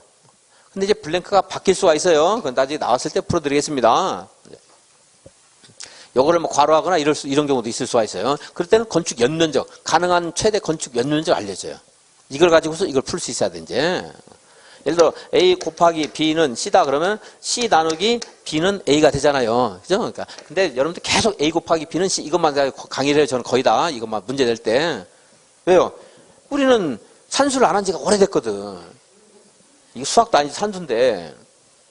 근데 이제 블랭크가 바뀔 수가 있어요. 그건 나중에 나왔을 때 풀어드리겠습니다. 요거를 뭐 괄호하거나 이런 경우도 있을 수가 있어요. 그럴 때는 건축 연면적, 가능한 최대 건축 연면적 알려줘요. 이걸 가지고서 이걸 풀 수 있어야 돼, 이제. 예를 들어, A 곱하기 B는 C다 그러면 C 나누기 B는 A가 되잖아요. 그죠? 그러니까. 근데 여러분들 계속 A 곱하기 B는 C 이것만 강의를 해요. 저는 거의 다. 이것만 문제 낼 때. 왜요? 우리는 산수를 안 한 지가 오래됐거든. 이게 수학도 아니지 산수인데.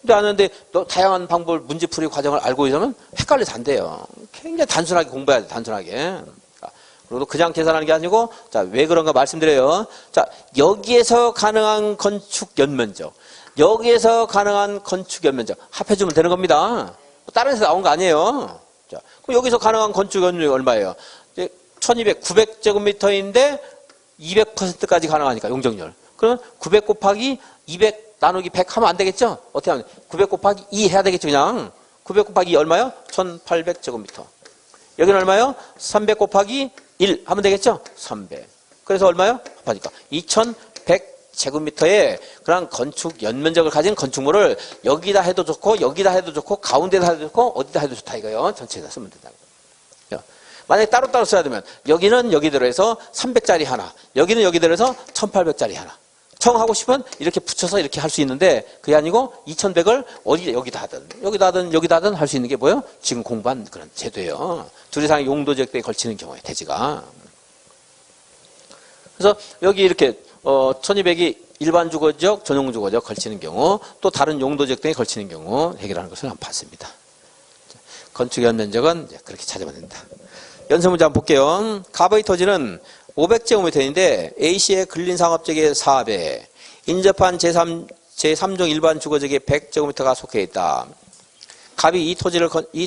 근데 아는데 너 다양한 방법을 문제풀이 과정을 알고 있으면 헷갈려서 안 돼요. 굉장히 단순하게 공부해야 돼, 단순하게. 그리고 그냥 계산하는 게 아니고, 자, 왜 그런가 말씀드려요. 자, 여기에서 가능한 건축 연면적, 여기에서 가능한 건축 연면적 합해주면 되는 겁니다. 다른 데서 나온 거 아니에요. 자, 그럼 여기서 가능한 건축 연면적이 얼마예요? 1200, 900제곱미터인데 200%까지 가능하니까, 용적률. 그러면 900 곱하기 200 나누기 100 하면 안 되겠죠? 어떻게 하면 900 곱하기 2 해야 되겠죠, 그냥. 900 곱하기 2 얼마요? 1800제곱미터. 여기는 얼마요? 300 곱하기 1 하면 되겠죠? 300. 그래서 얼마요? 합하니까 2100제곱미터의 그런 건축 연면적을 가진 건축물을 여기다 해도 좋고 여기다 해도 좋고 가운데다 해도 좋고 어디다 해도 좋다 이거요. 전체에다 쓰면 된다. 만약에 따로따로 써야 되면 여기는 여기대로 해서 300짜리 하나, 여기는 여기대로 해서 1800짜리 하나. 청하고 싶으면 이렇게 붙여서 이렇게 할 수 있는데 그게 아니고 2100을 어디 여기다 하든 여기다 하든 할 수 있는 게 뭐예요? 지금 공부한 그런 제도예요. 둘 이상의 용도지역대에 걸치는 경우에 대지가. 그래서 여기 이렇게 1200이 일반 주거지역, 전용 주거지역 걸치는 경우 또 다른 용도지역대에 걸치는 경우 해결하는 것을 한번 봤습니다. 건축 연면적은 그렇게 찾아보면 된다. 연습 문제 한번 볼게요. 갑의 토지는 500제곱미터인데 A씨의 근린상업지역의 4배, 인접한 제3종 일반 주거지역의 100제곱미터가 속해 있다. 갑이 이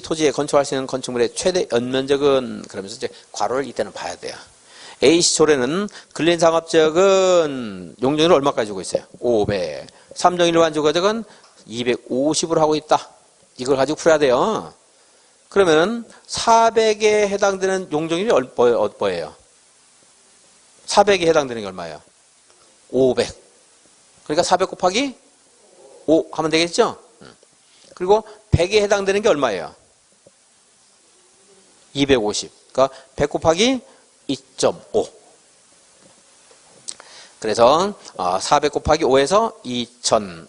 토지에 건축할 수 있는 건축물의 최대 연면적은 그러면서 이제 괄호를 이때는 봐야 돼요. A씨 조례는 근린상업지역은 용적률을 얼마까지 주고 있어요? 500. 3종 일반 주거지역은 250으로 하고 있다. 이걸 가지고 풀어야 돼요. 그러면 400에 해당되는 용적률이 뭐예요? 400에 해당되는 게 얼마예요? 500. 그러니까 400 곱하기 5 하면 되겠죠? 그리고 100에 해당되는 게 얼마예요? 250. 그러니까 100 곱하기 2.5. 그래서 400 곱하기 5에서 2000.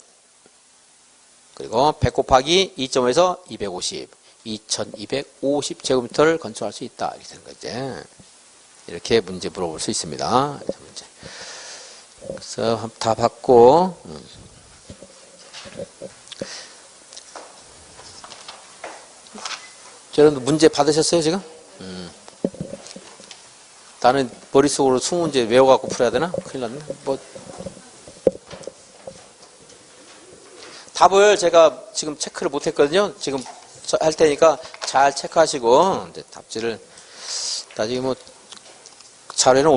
그리고 100 곱하기 2.5에서 250. 2250제곱미터를 건축할 수 있다. 이렇게 되는 거죠. 이렇게 문제 물어볼 수 있습니다. 그래서 다 받고 여러분들 문제 받으셨어요 지금? 나는 머릿속으로 20문제 외워갖고 풀어야 되나? 큰일 났네. 답을 제가 지금 체크를 못했거든요. 지금 할 테니까 잘 체크하시고 이제 답지를 나중에 뭐 자료는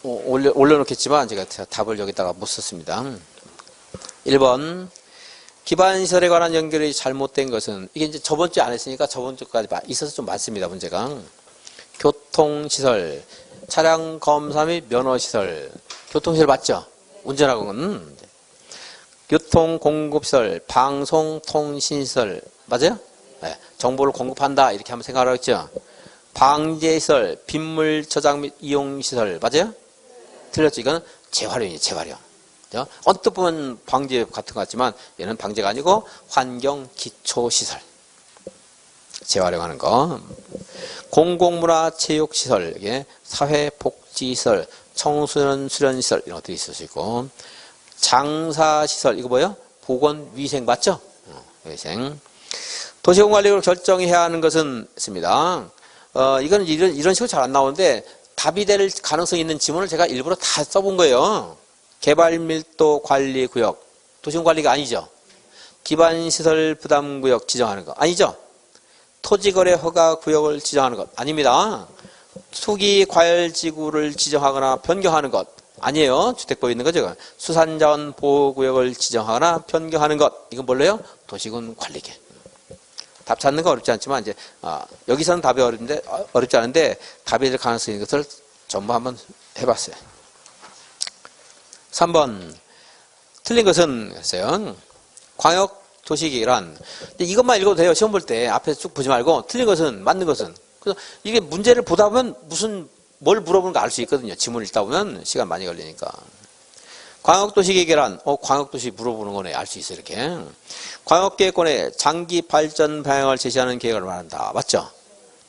올려놓겠지만 제가 답을 여기다가 못 썼습니다. 1번 기반시설에 관한 연결이 잘못된 것은 이게 이제 저번 주에 안 했으니까 저번 주까지 있어서 좀 많습니다. 문제가 교통시설, 차량 검사 및 면허시설, 교통시설 맞죠? 운전하고는 교통공급시설, 방송통신시설 맞아요? 네, 정보를 공급한다 이렇게 한번 생각을 하겠죠. 방제시설, 빗물 저장 및 이용시설 맞아요? 틀렸죠. 이건 재활용이에요. 재활용. 그죠? 언뜻 보면 방제 같은 것 같지만 얘는 방제가 아니고 환경기초시설. 재활용하는 거. 공공문화체육시설, 이게 사회복지시설, 청소년 수련시설 이런 것들이 있을 수 있고 장사시설, 이거 뭐예요? 보건위생 맞죠? 위생. 도시공관리로 결정해야 하는 것은 있습니다. 이건 이런 식으로 잘 안 나오는데 답이 될 가능성이 있는 지문을 제가 일부러 다 써본 거예요. 개발밀도 관리구역, 도시공관리가 아니죠. 기반시설 부담구역 지정하는 거 아니죠. 토지거래 허가구역을 지정하는 것 아닙니다. 투기과열지구를 지정하거나 변경하는 것 아니에요. 주택법에 있는 거죠. 수산자원 보호구역을 지정하거나 변경하는 것 이건 뭘래요? 도시군 관리계. 답 찾는 거 어렵지 않지만 이제 여기서는 답이 어렵지 않은데 답이 될 가능성이 있는 것을 전부 한번 해봤어요. 3번 틀린 것은 했어요. 광역 도시계획이란 이것만 읽어도 돼요. 시험 볼 때 앞에서 쭉 보지 말고 틀린 것은 맞는 것은. 그래서 이게 문제를 보다 보면 뭘 물어보는가 알 수 있거든요. 지문 읽다 보면 시간 많이 걸리니까. 광역도시계획이란 광역도시 물어보는 거네. 알 수 있어 이렇게. 광역계획권의 장기 발전 방향을 제시하는 계획을 말한다. 맞죠?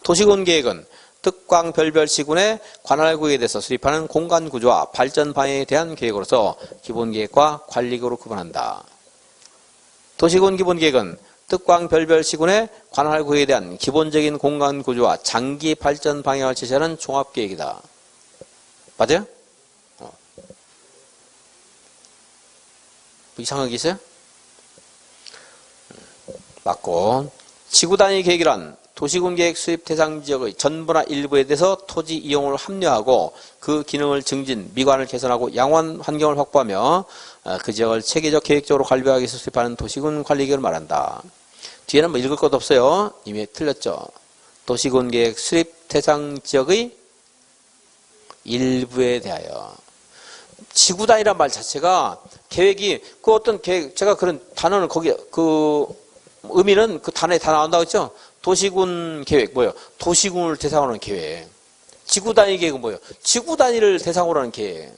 도시군 계획은 특광 별별 시군의 관할 구역에 대해서 수립하는 공간 구조와 발전 방향에 대한 계획으로서 기본계획과 관리계획으로 구분한다. 도시군 기본계획은 특광 별별 시군의 관할 구역에 대한 기본적인 공간 구조와 장기 발전 방향을 제시하는 종합계획이다. 맞아요? 이상한 게 있어요? 맞고. 지구단위 계획이란 도시군 계획 수립 대상 지역의 전부나 일부에 대해서 토지 이용을 합리화하고 그 기능을 증진, 미관을 개선하고 양호한 환경을 확보하며 그 지역을 체계적 계획적으로 관리하기 위해서 수립하는 도시군 관리 계획을 말한다. 뒤에는 뭐 읽을 것도 없어요. 이미 틀렸죠. 도시군 계획 수립 대상 지역의 일부에 대하여. 지구단위란 말 자체가 계획이 그 어떤 계획, 제가 그런 단어는 거기 그 의미는 그 단어에 다 나온다고 했죠. 도시군 계획 뭐예요? 도시군을 대상으로 하는 계획. 지구단위 계획은 뭐예요? 지구단위를 대상으로 하는 계획.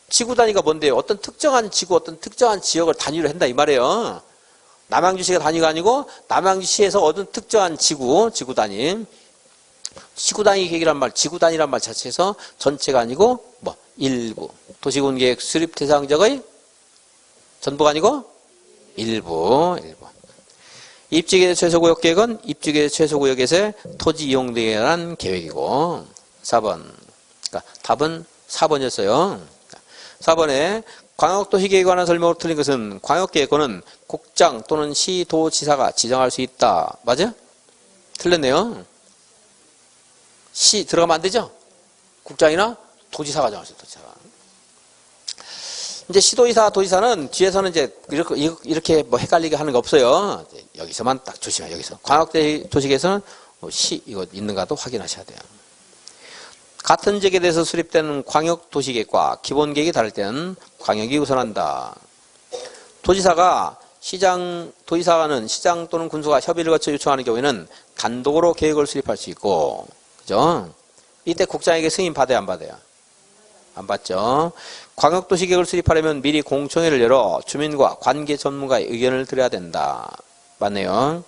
지구단위가 뭔데요? 어떤 특정한 지구, 어떤 특정한 지역을 단위로 한다 이 말이에요. 남양주시가 단위가 아니고 남양주시에서 얻은 특정한 지구단위. 지구단위 계획이란 말, 지구단위란 말 자체에서 전체가 아니고 뭐 일부. 도시군 계획 수립 대상 지역의 전부가 아니고 일부. 입지계 최소구역 계획은 입지계 최소구역에서의 토지 이용 등에 관한 계획이고 4번. 그러니까 답은 4번이었어요. 4번에 광역도시계획에 관한 설명으로 틀린 것은 광역계획권은 국장 또는 시도지사가 지정할 수 있다. 맞아요? 틀렸네요. 시 들어가면 안 되죠? 국장이나 도지사가 정할 수 있다. 도지사가. 이제 시도지사, 도지사는 뒤에서는 이제 이렇게 뭐 헷갈리게 하는 거 없어요. 여기서만 딱 조심해. 여기서 광역도시계획에서는 시 이거 있는가도 확인하셔야 돼요. 같은 지역에 대해서 수립되는 광역도시계획과 기본계획이 다를 때는 광역이 우선한다. 도지사는 시장 또는 군수가 협의를 거쳐 요청하는 경우에는 단독으로 계획을 수립할 수 있고, 그죠? 이때 국장에게 승인 받아야 안 받아요? 안 받죠. 광역도시계획을 수립하려면 미리 공청회를 열어 주민과 관계 전문가의 의견을 들어야 된다. 맞네요.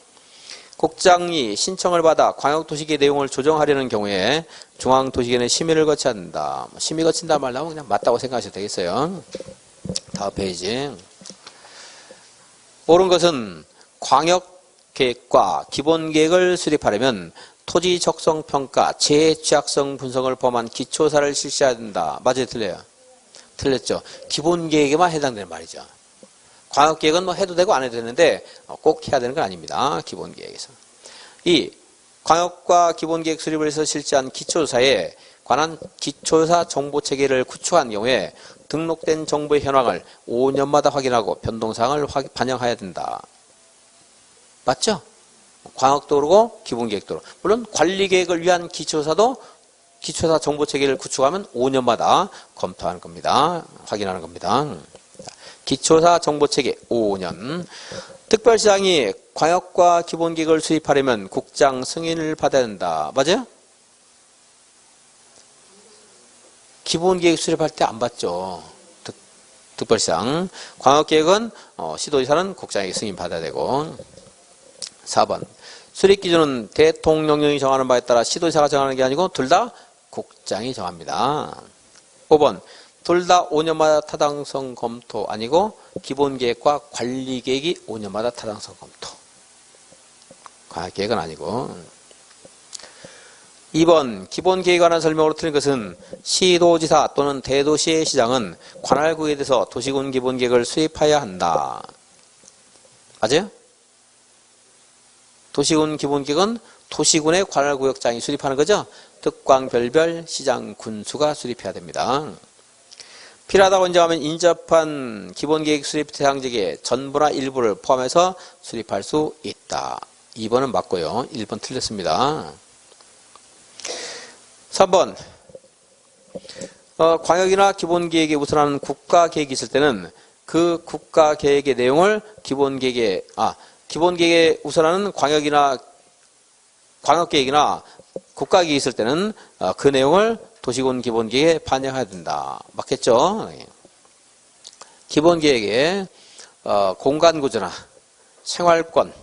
국장이 신청을 받아 광역도시계획 내용을 조정하려는 경우에 중앙도시계획의 심의를 거쳐야 한다. 심의 거친다 말 나오면 그냥 맞다고 생각하셔도 되겠어요. 다음 페이지. 옳은 것은 광역계획과 기본계획을 수립하려면 토지 적성 평가, 재취약성 분석을 포함한 기초사를 실시해야 된다. 맞아요? 틀려요? 틀렸죠. 기본계획에만 해당되는 말이죠. 광역계획은 뭐 해도 되고 안 해도 되는데 꼭 해야 되는 건 아닙니다. 기본계획에서. 이 광역과 기본계획 수립을 해서 실시한 기초조사에 관한 기초조사 정보체계를 구축한 경우에 등록된 정보의 현황을 5년마다 확인하고 변동사항을 반영해야 된다. 맞죠? 광역도 그러고 기본계획도 그러고. 물론 관리계획을 위한 기초조사도 기초조사 정보체계를 구축하면 5년마다 검토하는 겁니다. 확인하는 겁니다. 기초조사 정보체계 5년. 특별시장이 광역과 기본계획을 수립하려면 국장 승인을 받아야 된다. 맞아요? 기본계획 수립할 때 안 받죠. 특별시장. 광역계획은 시도지사는 국장에게 승인 받아야 되고. 4번. 수립기준은 대통령령이 정하는 바에 따라 시도지사가 정하는 게 아니고 둘 다 국장이 정합니다. 5번. 둘 다 5년마다 타당성 검토 아니고 기본계획과 관리계획이 5년마다 타당성 검토. 광역계획은 아니고. 2번. 기본계획에 관한 설명으로 틀린 것은 시도지사 또는 대도시의 시장은 관할구역에 대해서 도시군 기본계획을 수립해야 한다. 맞아요? 도시군 기본계획은 도시군의 관할구역장이 수립하는 거죠. 특광별별 시장 군수가 수립해야 됩니다. 필요하다고 인정하면 인접한 기본계획 수립 대상지역의 전부나 일부를 포함해서 수립할 수 있다. 2번은 맞고요. 1번 틀렸습니다. 3번. 광역이나 기본계획에 우선하는 국가계획이 있을 때는 그 국가 계획의 내용을 기본 계획에 우선하는 광역 계획이나 국가 계획이 있을 때는 그 내용을 도시군 기본 계획에 반영해야 된다. 맞겠죠? 기본 계획에 공간 구조나 생활권,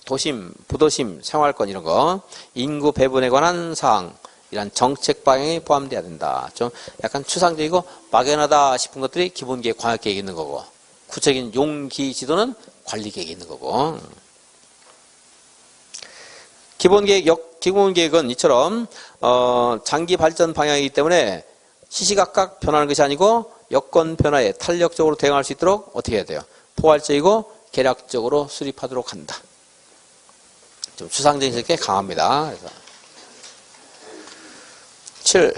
도심, 부도심, 생활권 이런 거, 인구 배분에 관한 사항, 이런 정책 방향이 포함돼야 된다. 좀 약간 추상적이고 막연하다 싶은 것들이 기본 계획, 광역 계획에 있는 거고, 구체적인 용기 지도는 관리 계획에 있는 거고. 기본 계획은 이처럼 장기 발전 방향이기 때문에 시시각각 변하는 것이 아니고 여건 변화에 탄력적으로 대응할 수 있도록 어떻게 해야 돼요? 포괄적이고 계략적으로 수립하도록 한다. 좀 추상적인 게 강합니다. 그래서 7.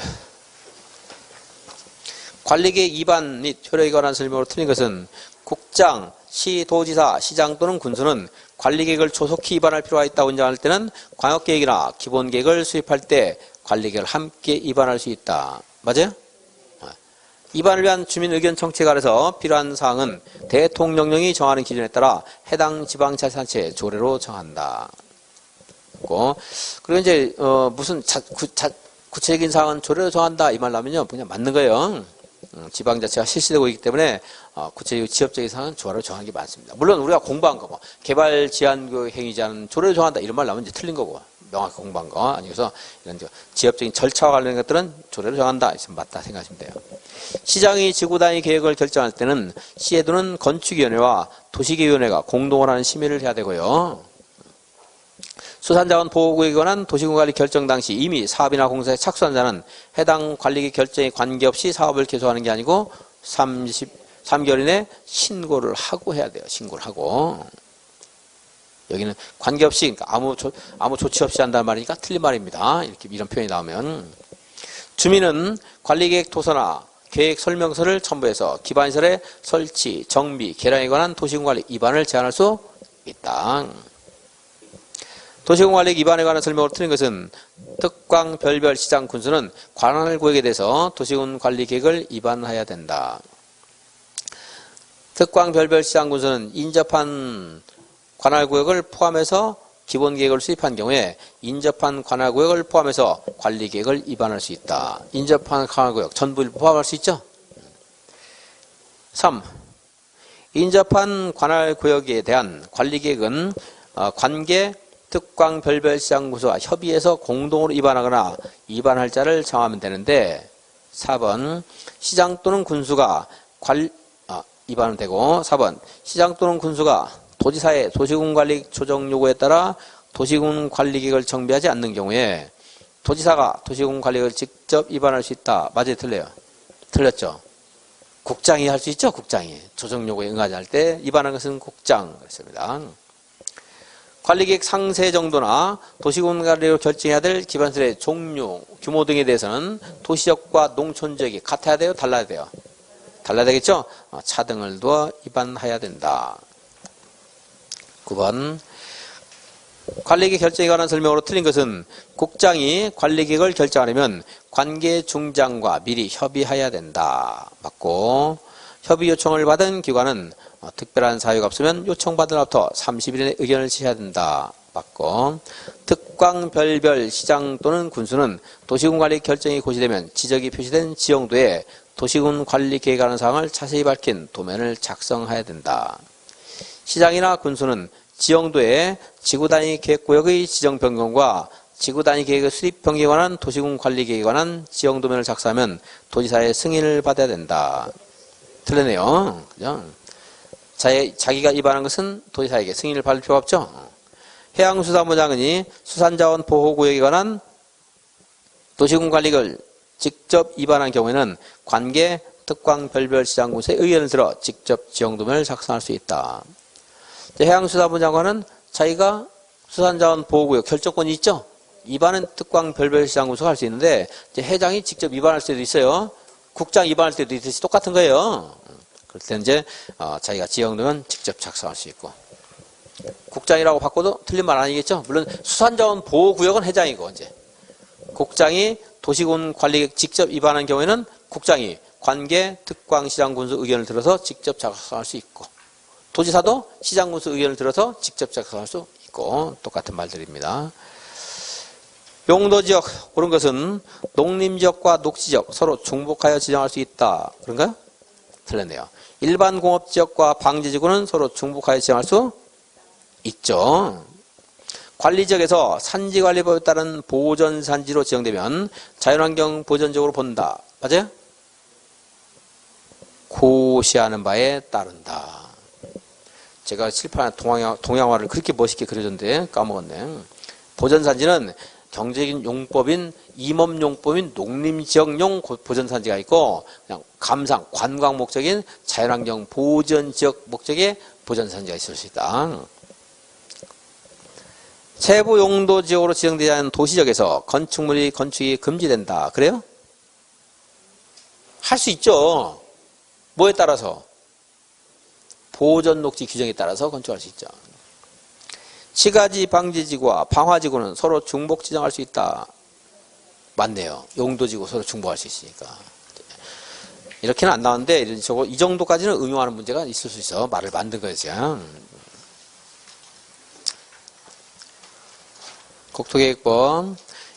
관리계획 위반 및 효력에 관한 설명으로 틀린 것은 국장, 시, 도지사, 시장 또는 군수는 관리계획을 조속히 위반할 필요가 있다고 인정할 때는 광역계획이나 기본계획을 수립할 때 관리계획을 함께 위반할 수 있다. 맞아요? 위반을 위한 주민 의견 청취에 관해서 필요한 사항은 대통령령이 정하는 기준에 따라 해당 지방자치단체의 조례로 정한다. 그리고 이제 무슨 구체적인 사항은 조례로 정한다 이 말 나면요 그냥 맞는 거예요. 지방자치가 실시되고 있기 때문에 구체적인 지역적인 사항은 조례로 정하는 게 많습니다. 물론 우리가 공부한 거, 개발 제한 행위 제한 조례로 정한다 이런 말 나오면 이제 틀린 거고 명확히 공부한 거 아니어서 이런 지역적인 절차와 관련된 것들은 조례로 정한다 있으면 맞다 생각하시면 돼요. 시장이 지구단위 계획을 결정할 때는 시에 두는 건축위원회와 도시계획위원회가 공동으로 하는 심의를 해야 되고요. 수산자원 보호구역에 관한 도시군관리 결정 당시 이미 사업이나 공사에 착수한 자는 해당 관리계 결정에 관계없이 사업을 개소하는 게 아니고 33개월 이내 신고를 하고 해야 돼요. 신고를 하고. 여기는 관계없이 아무 조치 없이 한다는 말이니까 틀린 말입니다. 이런 표현이 나오면. 주민은 관리계획 도서나 계획 설명서를 첨부해서 기반시설의 설치, 정비, 개량에 관한 도시군관리 위반을 제한할 수 있다. 도시군관리 위반에 관한 설명으로 틀린 것은 특광 별별 시장 군수는 관할 구역에 대해서 도시군 관리 계획을 위반해야 된다. 특광 별별 시장 군수는 인접한 관할 구역을 포함해서 기본 계획을 수립한 경우에 인접한 관할 구역을 포함해서 관리 계획을 위반할 수 있다. 인접한 관할 구역 전부를 포함할 수 있죠? 3. 인접한 관할 구역에 대한 관리 계획은 관계 특광 별별 시장 군수와 협의해서 공동으로 위반하거나 위반할 자를 정하면 되는데 4번 시장 또는 군수가 위반은 되고 4번 시장 또는 군수가 도지사의 도시군 관리 조정 요구에 따라 도시군 관리 계획을 정비하지 않는 경우에 도지사가 도시군 관리 계획을 직접 위반할 수 있다. 맞아요? 틀려요? 틀렸죠? 국장이 할 수 있죠? 국장이. 조정 요구에 응하지 않을 때 위반하는 것은 국장. 그렇습니다. 관리계획 상세 정도나 도시군 관리로 결정해야 될 기반시설의 종류, 규모 등에 대해서는 도시적과 농촌지역이 같아야 돼요? 달라야 돼요? 달라야 되겠죠? 차등을 두어 위반해야 된다. 9번 관리계획 결정에 관한 설명으로 틀린 것은 국장이 관리계획을 결정하려면 관계 중장과 미리 협의해야 된다. 맞고 협의 요청을 받은 기관은 특별한 사유가 없으면 요청받은 날부터 30일 이내 의견을 제시해야 된다. 맞고 특광 별별 시장 또는 군수는 도시군 관리 결정이 고시되면 지적이 표시된 지형도에 도시군 관리 계획하는 사항을 자세히 밝힌 도면을 작성해야 된다. 시장이나 군수는 지형도에 지구단위 계획구역의 지정 변경과 지구단위 계획의 수립 변경에 관한 도시군 관리 계획에 관한 지형도면을 작성하면 도지사의 승인을 받아야 된다. 틀리네요. 그죠? 자기가 위반한 것은 도지사에게 승인을 받을 필요가 없죠. 해양수산부 장관이 수산자원 보호구역에 관한 도시군 관리를 직접 위반한 경우에는 관계 특광 별별 시장군수의 의견을 들어 직접 지형도면을 작성할 수 있다. 해양수산부 장관은 자기가 수산자원 보호구역 결정권이 있죠. 위반은 특광 별별 시장군수가 할 수 있는데 회장이 직접 위반할 수도 있어요. 국장 위반할 때도 있듯이 똑같은 거예요. 그럴 때 이제 자기가 지형도면 직접 작성할 수 있고 국장이라고 바꿔도 틀린 말 아니겠죠. 물론 수산자원 보호구역은 회장이고 이제 국장이 도시군 관리 직접 위반한 경우에는 국장이 관계, 특광, 시장군수 의견을 들어서 직접 작성할 수 있고 도지사도 시장군수 의견을 들어서 직접 작성할 수 있고 똑같은 말들입니다. 용도지역 옳은 것은 농림지역과 녹지지역 서로 중복하여 지정할 수 있다. 그런가요? 틀렸네요. 일반 공업지역과 방제지구는 서로 중복하여 지정할 수 있죠. 관리지역에서 산지관리법에 따른 보전산지로 지정되면 자연환경 보전지역으로 본다. 맞아요? 고시하는 바에 따른다. 제가 칠판에 동양화를 그렇게 멋있게 그려줬는데 까먹었네. 보전산지는 경제적인 용법인 임업용법인 농림지역용 보전산지가 있고 그냥 감상, 관광 목적인 자연환경 보전지역 목적의 보전산지가 있을 수 있다. 세부 용도지역으로 지정되지 않은 도시지역에서 건축물이 건축이 금지된다. 그래요? 할 수 있죠. 뭐에 따라서? 보전녹지 규정에 따라서 건축할 수 있죠. 치가지 방지지구와 방화지구는 서로 중복 지정할 수 있다. 맞네요. 용도지구 서로 중복할 수 있으니까. 이렇게는 안 나왔는데 이 정도까지는 응용하는 문제가 있을 수 있어. 말을 만든 거죠. 국토계획법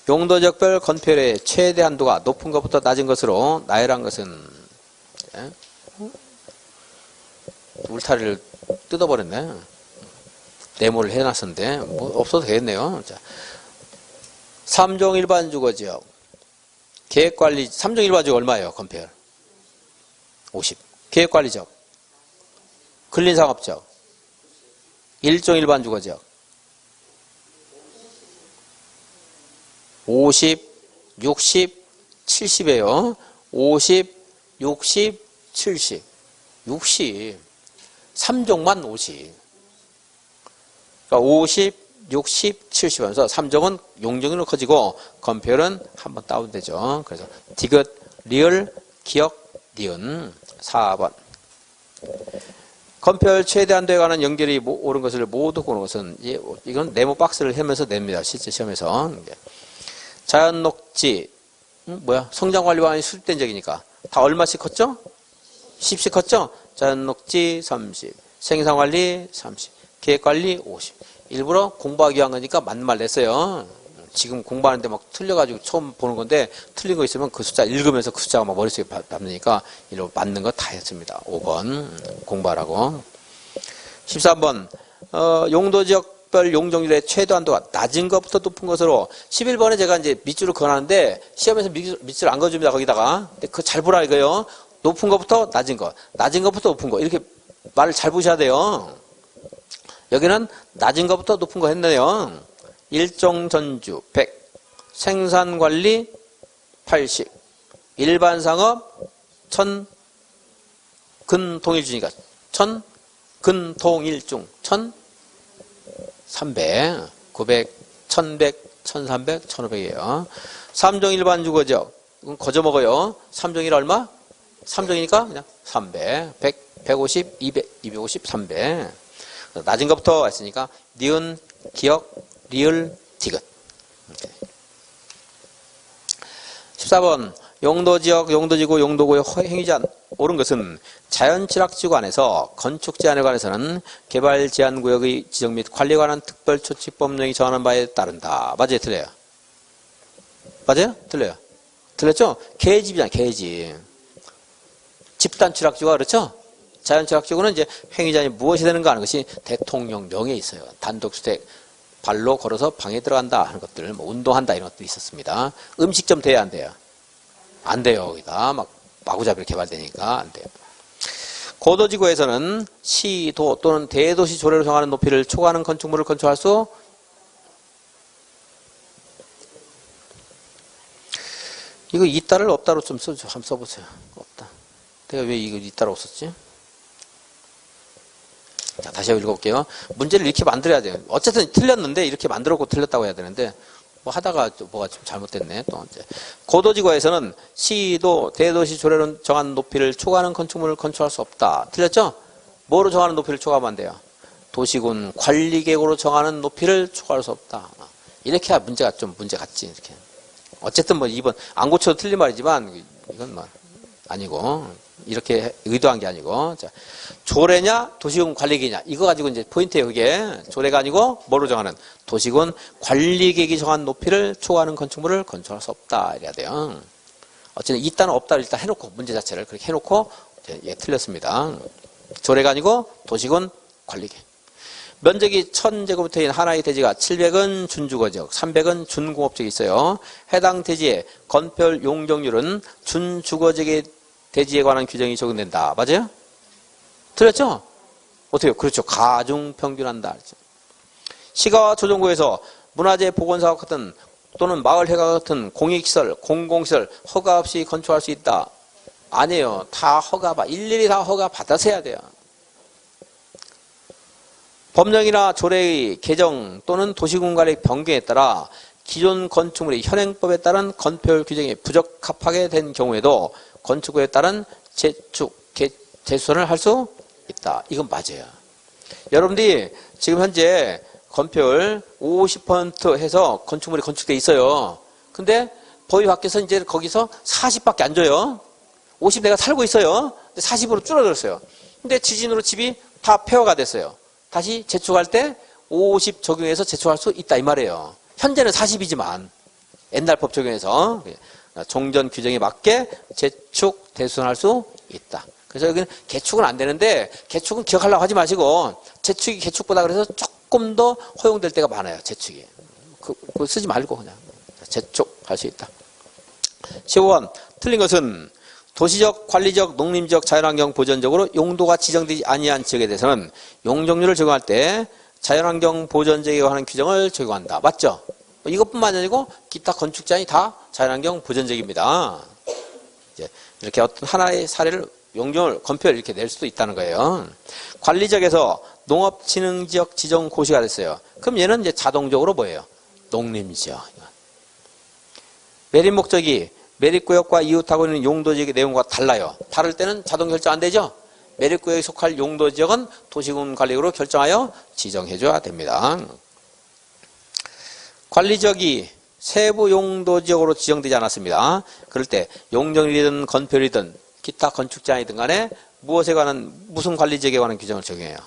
용도지역별 건폐율의 최대 한도가 높은 것부터 낮은 것으로 나열한 것은 울타리를 뜯어버렸네. 네모를 해놨었는데 뭐 없어도 되겠네요. 자, 3종 일반 주거지역 계획관리 3종 일반 주거 얼마예요? 건폐율 50. 계획관리지역 근린상업지역 1종 일반 주거지역 50, 60, 70이에요. 50, 60, 70. 60. 3종만 50. 그러니까 50, 60, 70 하면서 3종은 용적률로 커지고 건폐율은 한번 다운되죠. 그래서 디귿, 리을, 기억, 니은 4번. 건폐율 최대 한도에 관한 연결이 옳은 것을 모두 고르는 것은 이건 네모 박스를 하면서 냅니다. 실제 시험에서. 자연 녹지 성장관리방안이 수립된 적이니까 다 얼마씩 컸죠? 10씩 컸죠? 자연 녹지 30, 생산관리 30, 계획관리 50. 일부러 공부하기 위한 거니까 맞는 말 냈어요. 지금 공부하는데 막 틀려가지고 처음 보는 건데 틀린 거 있으면 그 숫자 읽으면서 그 숫자가 막 머릿속에 남으니까 일부러 맞는 거 다 했습니다. 5번 공부하라고. 13번 용도지역별 용적률의 최대 한도가 낮은 것부터 높은 것으로 11번에 제가 이제 밑줄을 그어놨는데 시험에서 밑줄 안 그어줍니다. 거기다가. 근데 그거 잘 보라 이거예요. 높은 것부터 낮은 것, 낮은 것부터 높은 것 이렇게 말을 잘 보셔야 돼요. 여기는 낮은 것부터 높은 거 했네요. 일종전주 100, 생산관리 80, 일반상업 1000, 근통일주니까 1000, 근통일중 1300, 900, 1100, 1300, 1500이에요. 3종 일반주거지역 이건 거저 먹어요. 3종일 얼마? 3종이니까 그냥 300, 100, 150, 200, 250, 300. 낮은 것부터 했으니까 니은, 기억, 리을, 디귿. 14번 용도지역, 용도지구, 용도구의 행위자 옳은 것은 자연취락지구 안에서 건축 제한에 관해서는 개발 제한구역의 지정 및 관리에 관한 특별조치법령이 정하는 바에 따른다. 맞아요? 틀려요? 맞아요? 틀려요? 틀렸죠? 계집이잖아요. 계집. 집단 취락지구가 그렇죠? 자연 취락지구는 이제 행위자니 무엇이 되는가 하는 것이 대통령 명에 있어요. 단독주택 발로 걸어서 방에 들어간다 하는 것들, 뭐 운동한다 이런 것들이 있었습니다. 음식점 돼야 안 돼요? 안 돼요. 거기다 막 마구잡이로 개발되니까 안 돼요. 고도지구에서는 시, 도 또는 대도시 조례로 정하는 높이를 초과하는 건축물을 건축할 수 이거 있다를 없다로 좀 한번 써보세요. 없다. 내가 왜 이거 있다로 없었지? 자, 다시 읽어볼게요. 문제를 이렇게 만들어야 돼요. 어쨌든 틀렸는데 이렇게 만들었고 틀렸다고 해야 되는데 뭐 하다가 뭐가 좀 잘못됐네. 또 이제 고도지구에서는 시도 대도시 조례로 정한 높이를 초과하는 건축물을 건축할 수 없다. 틀렸죠? 뭐로 정하는 높이를 초과하면 안 돼요? 도시군 관리계획으로 정하는 높이를 초과할 수 없다. 이렇게 해야 문제가 좀 문제 같지. 이렇게. 어쨌든 뭐 2번 안 고쳐도 틀린 말이지만 이건 뭐 아니고, 이렇게 의도한 게 아니고, 자, 조례냐, 도시군 관리계획이냐. 이거 가지고 이제 포인트예요, 그게. 조례가 아니고, 뭐로 정하는? 도시군 관리계획이 정한 높이를 초과하는 건축물을 건축할 수 없다. 이래야 돼요. 어쨌든, 있다는 없다를 일단 해놓고, 문제 자체를 그렇게 해놓고, 예, 틀렸습니다. 조례가 아니고, 도시군 관리계획. 면적이 1000제곱미터인 하나의 대지가 700은 준주거지역, 300은 준공업지역이 있어요. 해당 대지의 건폐율 용적률은 준주거지역의 대지에 관한 규정이 적용된다. 맞아요? 틀렸죠? 어때요? 그렇죠. 가중평균한다. 시가와 조정구에서 문화재 보건사업 같은 또는 마을회관 같은 공익시설, 공공시설 허가 없이 건축할 수 있다. 아니에요. 다 일일이 다 허가 받아서 해야 돼요. 법령이나 조례의 개정 또는 도시군관리 변경에 따라 기존 건축물이 현행법에 따른 건폐율 규정에 부적합하게 된 경우에도 건축구에 따른 재수선을 할 수 있다. 이건 맞아요. 여러분들이 지금 현재 건폐율 50% 해서 건축물이 건축돼 있어요. 근데 법이 바뀌어서 이제 거기서 40밖에 안 줘요. 50 내가 살고 있어요. 근데 40으로 줄어들었어요. 근데 지진으로 집이 다 폐허가 됐어요. 다시 재축할 때 50 적용해서 재축할 수 있다 이 말이에요. 현재는 40이지만 옛날 법 적용해서 종전 규정에 맞게 재축 대수선할 수 있다. 그래서 여기는 개축은 안 되는데 개축은 기억하려고 하지 마시고 재축이 개축보다 그래서 조금 더 허용될 때가 많아요. 재축이. 그거 쓰지 말고 그냥 재축할 수 있다. 15번 틀린 것은 도시적, 관리적, 농림적, 자연환경 보전적으로 용도가 지정되지 아니한 지역에 대해서는 용적률을 적용할 때 자연환경 보전지역에 관한 규정을 적용한다. 맞죠? 이것뿐만 아니고 기타 건축 제한이 다 자연환경 보전지역입니다. 이제 이렇게 어떤 하나의 사례를 용적률, 건폐율 이렇게 낼 수도 있다는 거예요. 관리적에서 농업진흥지역 지정 고시가 됐어요. 그럼 얘는 이제 자동적으로 뭐예요? 농림지역. 매립 목적이 매립구역과 이웃하고 있는 용도지역의 내용과 달라요. 다를 때는 자동 결정 안 되죠? 매립구역에 속할 용도지역은 도시군 관리구로 결정하여 지정해줘야 됩니다. 관리지역이 세부 용도지역으로 지정되지 않았습니다. 그럴 때 용적률이든 건폐율이든 기타 건축제한이든 간에 무엇에 관한 무슨 관리지역에 관한 규정을 적용해요?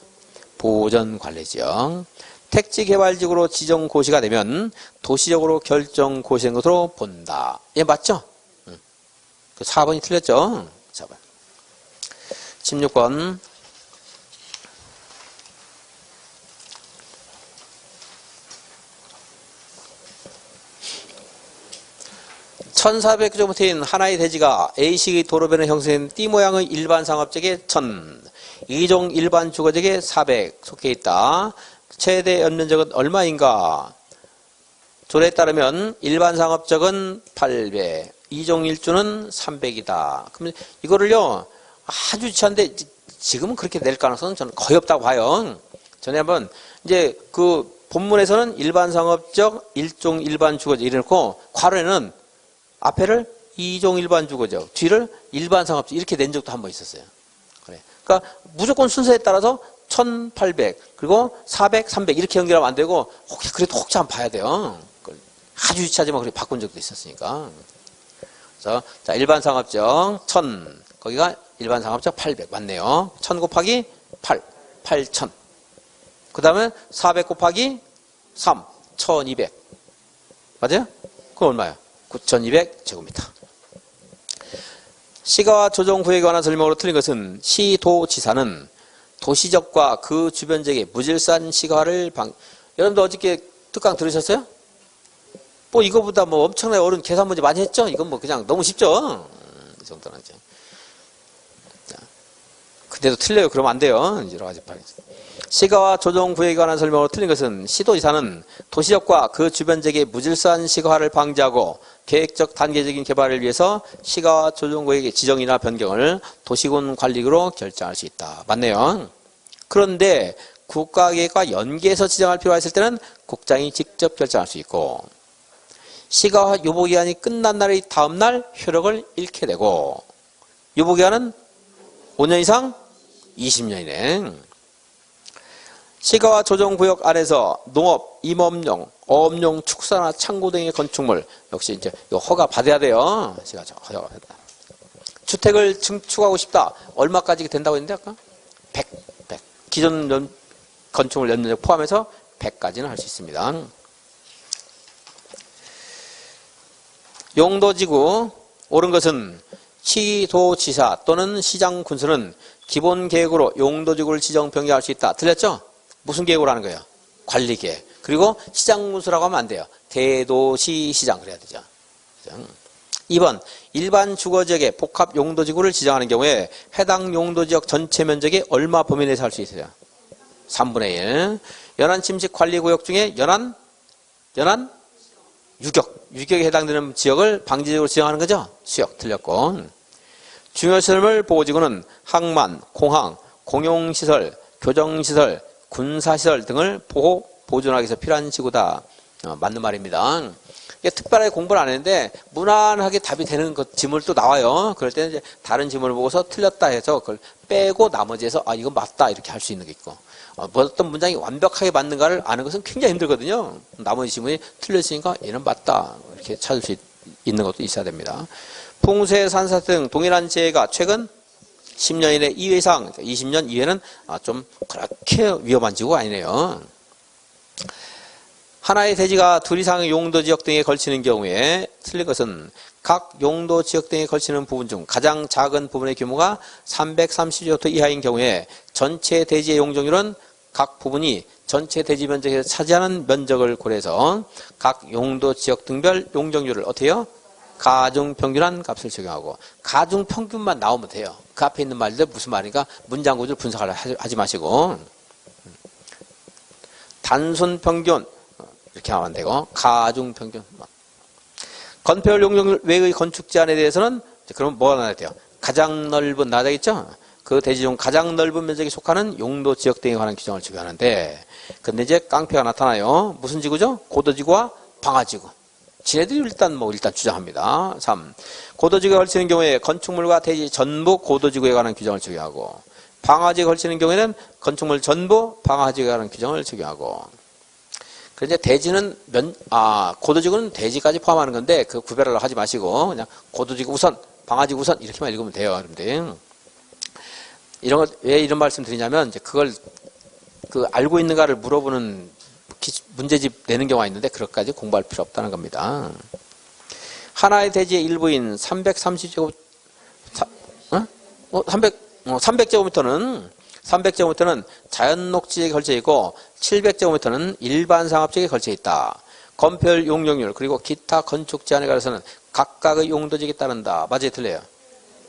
보전관리지역. 택지개발지구로 지정 고시가 되면 도시적으로 결정 고시된 것으로 본다. 예, 맞죠? 4번이 틀렸죠? 4번. 16번. (1400제곱미터인) 하나의 대지가 A식의 도로변에 형성된 띠 모양의 일반 상업지역에 1000, 2종 일반 주거지역에 400 속해 있다. 최대 연면적은 얼마인가? 조례에 따르면 일반 상업적은 800, 2종 1주는 300이다. 그러면 이거를요, 아주 유치한데 지금은 그렇게 낼 가능성은 저는 거의 없다고 봐요. 전에 한번 이제 그 본문에서는 일반 상업적 1종 일반 주거지역 이래놓고 괄호에는 앞에를 2종 일반 주거지역, 뒤를 일반 상업지역 이렇게 낸 적도 한 번 있었어요. 그래. 그러니까 무조건 순서에 따라서 1800 그리고 400, 300 이렇게 연결하면 안 되고 그래도 혹시 한번 봐야 돼요. 아주 유치하지만 그렇게 바꾼 적도 있었으니까. 그래서 자, 일반 상업적 1000 거기가 일반 상업적 800 맞네요. 1000 곱하기 8 8000 그 다음에 400 곱하기 3 1200 맞아요? 그건 얼마예요? 9200제곱미터. 시가와 조정구역에 관한 설명으로 틀린 것은 시도지사는 도시적과 그 주변 지역의 무질서한 시가화를 여러분들 어저께 특강 들으셨어요? 뭐 이거보다 뭐 엄청나게 어려운 계산 문제 많이 했죠? 이건 뭐 그냥 너무 쉽죠? 이 정도는 이제. 근데도 틀려요. 그러면 안 돼요. 여러 가지 방향. 시가와 조정구역에 관한 설명으로 틀린 것은 시도지사는 도시적과 그 주변 지역의 무질서한 시가화를 방지하고 계획적 단계적인 개발을 위해서 시가와 조정구역의 지정이나 변경을 도시군 관리구로 결정할 수 있다. 맞네요. 그런데 국가계획과 연계해서 지정할 필요가 있을 때는 국장이 직접 결정할 수 있고 시가화 유보기한이 끝난 날의 다음 날 효력을 잃게 되고 유보기한은 5년 이상 20년이네. 시가와 조정구역 안에서 농업, 임업용, 어업용, 축사나 창고 등의 건축물 역시 이제 허가 받아야 돼요. 시가 허가 받아. 주택을 증축하고 싶다. 얼마까지 된다고 했는데 아까? 100. 기존 건축물 연면적 포함해서 100까지는 할 수 있습니다. 용도지구 옳은 것은 시도지사 또는 시장군수는 기본 계획으로 용도지구를 지정 변경할 수 있다. 틀렸죠? 무슨 계획으로 하는 거예요? 관리계획. 그리고 시장군수라고 하면 안 돼요. 대도시시장 그래야 되죠. 2번 일반 주거지역에 복합 용도지구를 지정하는 경우에 해당 용도지역 전체 면적이 얼마 범위 내에서 할 수 있어요? 3분의 1. 연안침식관리구역 중에 연안 유격에 해당되는 지역을 방지지역으로 지정하는 거죠? 수역 틀렸고. 중요시설물 보호지구는 항만, 공항, 공용시설, 교정시설, 군사시설 등을 보존하기 위해서 필요한 지구다. 맞는 말입니다. 이게 특별하게 공부를 안 했는데 무난하게 답이 되는 지문을 또 나와요. 그럴 때는 이제 다른 지문을 보고서 틀렸다 해서 그걸 빼고 나머지에서 이거 맞다 이렇게 할 수 있는 게 있고 어떤 문장이 완벽하게 맞는가를 아는 것은 굉장히 힘들거든요. 나머지 지문이 틀렸으니까 얘는 맞다 이렇게 찾을 수 있는 것도 있어야 됩니다. 풍수해 산사태 등 동일한 재해가 최근 10년 이내 이상 20년 이후에는 좀 그렇게 위험한 지구가 아니네요. 하나의 대지가 둘 이상의 용도지역 등에 걸치는 경우에 틀린 것은 각 용도지역 등에 걸치는 부분 중 가장 작은 부분의 규모가 330제곱미터 이하인 경우에 전체 대지의 용적률은 각 부분이 전체 대지 면적에서 차지하는 면적을 고려해서 각 용도지역 등별 용적률을 어떻게 해요? 가중평균한 값을 적용하고 가중평균만 나오면 돼요. 그 앞에 있는 말들 무슨 말인가 문장구조를 분석을 하지 마시고 단순평균 이렇게 하면 안 되고 가중평균 건폐율 용적률 외의 건축 제한에 대해서는 그럼 뭐가 나와야 돼요? 가장 넓은 나되겠죠? 그 대지 중 가장 넓은 면적에 속하는 용도 지역 등에 관한 규정을 적용하는데 근데 이제 깡패가 나타나요. 무슨 지구죠? 고도지구와 방화지구. 지네들이 일단 주장합니다. 3. 고도지구에 걸치는 경우에 건축물과 대지 전부 고도지구에 관한 규정을 적용하고 방화지구에 걸치는 경우에는 건축물 전부 방화지구에 관한 규정을 적용하고 그런데 대지는 고도지구는 대지까지 포함하는 건데 그 구별을 하지 마시고 그냥 고도지구 우선, 방화지구 우선 이렇게만 읽으면 돼요. 여러분들. 왜 이런 말씀 드리냐면 이제 그걸 알고 있는가를 물어보는 문제집 내는 경우가 있는데 그것까지 공부할 필요 없다는 겁니다. 하나의 대지의 일부인 300제곱미터는 자연녹지에 걸쳐 있고 700제곱미터는 일반 상업지역에 걸쳐 있다. 건폐율 용적률 그리고 기타 건축 제한에 관해서는 각각의 용도지역에 따른다. 맞아요? 틀려요?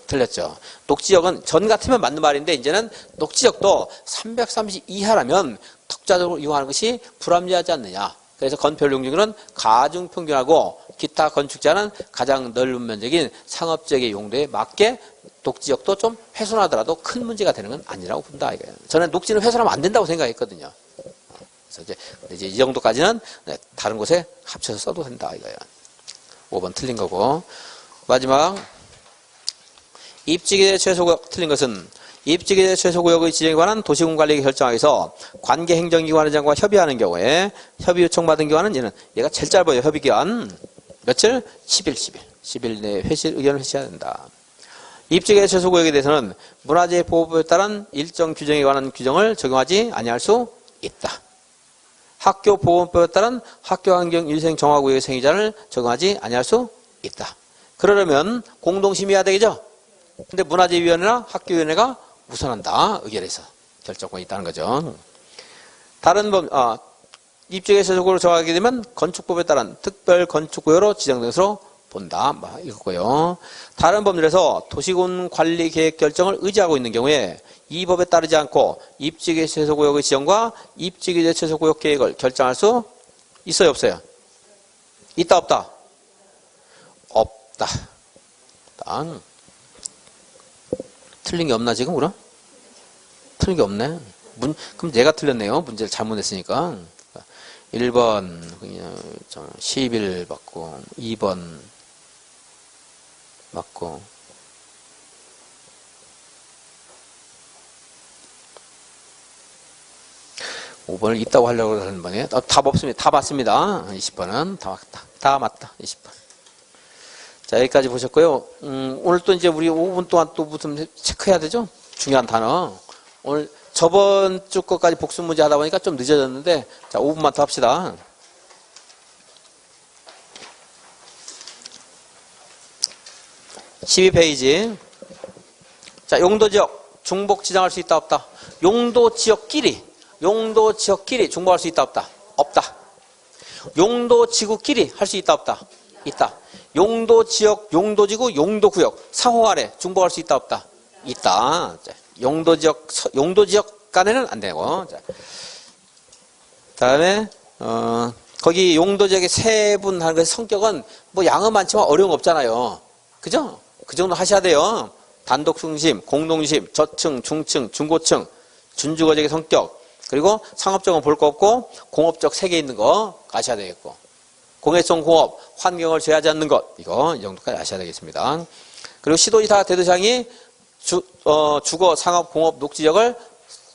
틀렸죠. 녹지역은 전 같으면 맞는 말인데 이제는 녹지역도 330 이하라면 독자적으로 이용하는 것이 불합리하지 않느냐. 그래서 건폐율 용적률은 가중평균하고 기타 건축 제한은 가장 넓은 면적인 상업지역의 용도에 맞게 녹지역도 좀 훼손하더라도 큰 문제가 되는 건 아니라고 본다 이거예요. 저는 녹지는 훼손하면 안 된다고 생각했거든요. 그래서 이제 이 정도까지는 다른 곳에 합쳐서 써도 된다 이거예요. 5번 틀린 거고 마지막 입지계 최소구역 틀린 것은 입지계 최소구역의 지정에 관한 도시군 관리계 결정하기 위해서 관계 행정기관장과 협의하는 경우에 협의 요청받은 기관은 얘가 제일 짧아요. 협의기간 며칠? 10일 내에 의견을 회시해야 된다. 입지계 최소구역에 대해서는 문화재 보호법에 따른 일정 규정에 관한 규정을 적용하지 아니할 수 있다. 학교 보건법에 따른 학교환경 일생 정화구역의 생이자를 적용하지 아니할 수 있다. 그러려면 공동심의해야 되겠죠? 근데 문화재위원회나 학교위원회가 우선한다. 의결해서 결정권이 있다는 거죠. 다른 입지계 최소구역으로 정하게 되면 건축법에 따른 특별 건축구역으로 지정된 것으로 본다. 이거고요. 다른 법률에서 도시군 관리 계획 결정을 의지하고 있는 경우에 이 법에 따르지 않고 입지계 최소구역의 지정과 입지계 최소구역 계획을 결정할 수 있어요, 없어요? 있다, 없다? 없다. 틀린 게 없나 지금 그럼? 틀린 게 없네. 그럼 내가 틀렸네요. 문제를 잘못했으니까. 1번 10일 받고 2번 맞고 5번을 있다고 하려고 하는 번에 답 없습니다. 다 맞습니다. 20번은 다 맞다. 20번. 자, 여기까지 보셨고요. 오늘 또 이제 우리 5분 동안 또 무슨 체크해야 되죠? 중요한 단어. 오늘 저번 주 것까지 복습 문제 하다 보니까 좀 늦어졌는데, 자, 5분만 더 합시다. 12페이지. 자, 용도 지역, 중복 지정할 수 있다, 없다? 용도 지역끼리 중복할 수 있다, 없다? 없다. 용도 지구끼리 할 수 있다, 없다? 있다. 용도 지역, 용도 지구, 용도 구역, 상호 간에 중복할 수 있다, 없다? 있다. 자, 용도 지역 간에는 안 되고. 자, 다음에, 거기 용도 지역의 세분하는 그 성격은 뭐 양은 많지만 어려운 거 없잖아요. 그죠? 그 정도 하셔야 돼요. 단독 중심, 공동 중심, 저층, 중층, 중고층, 준주거적의 성격, 그리고 상업적은 볼 거 없고 공업적 3개 있는 거 아셔야 되겠고, 공해성 공업, 환경을 제하지 않는 것, 이거 이 정도까지 아셔야 되겠습니다. 그리고 시도지사, 대도시장이 주거, 상업, 공업, 녹지역을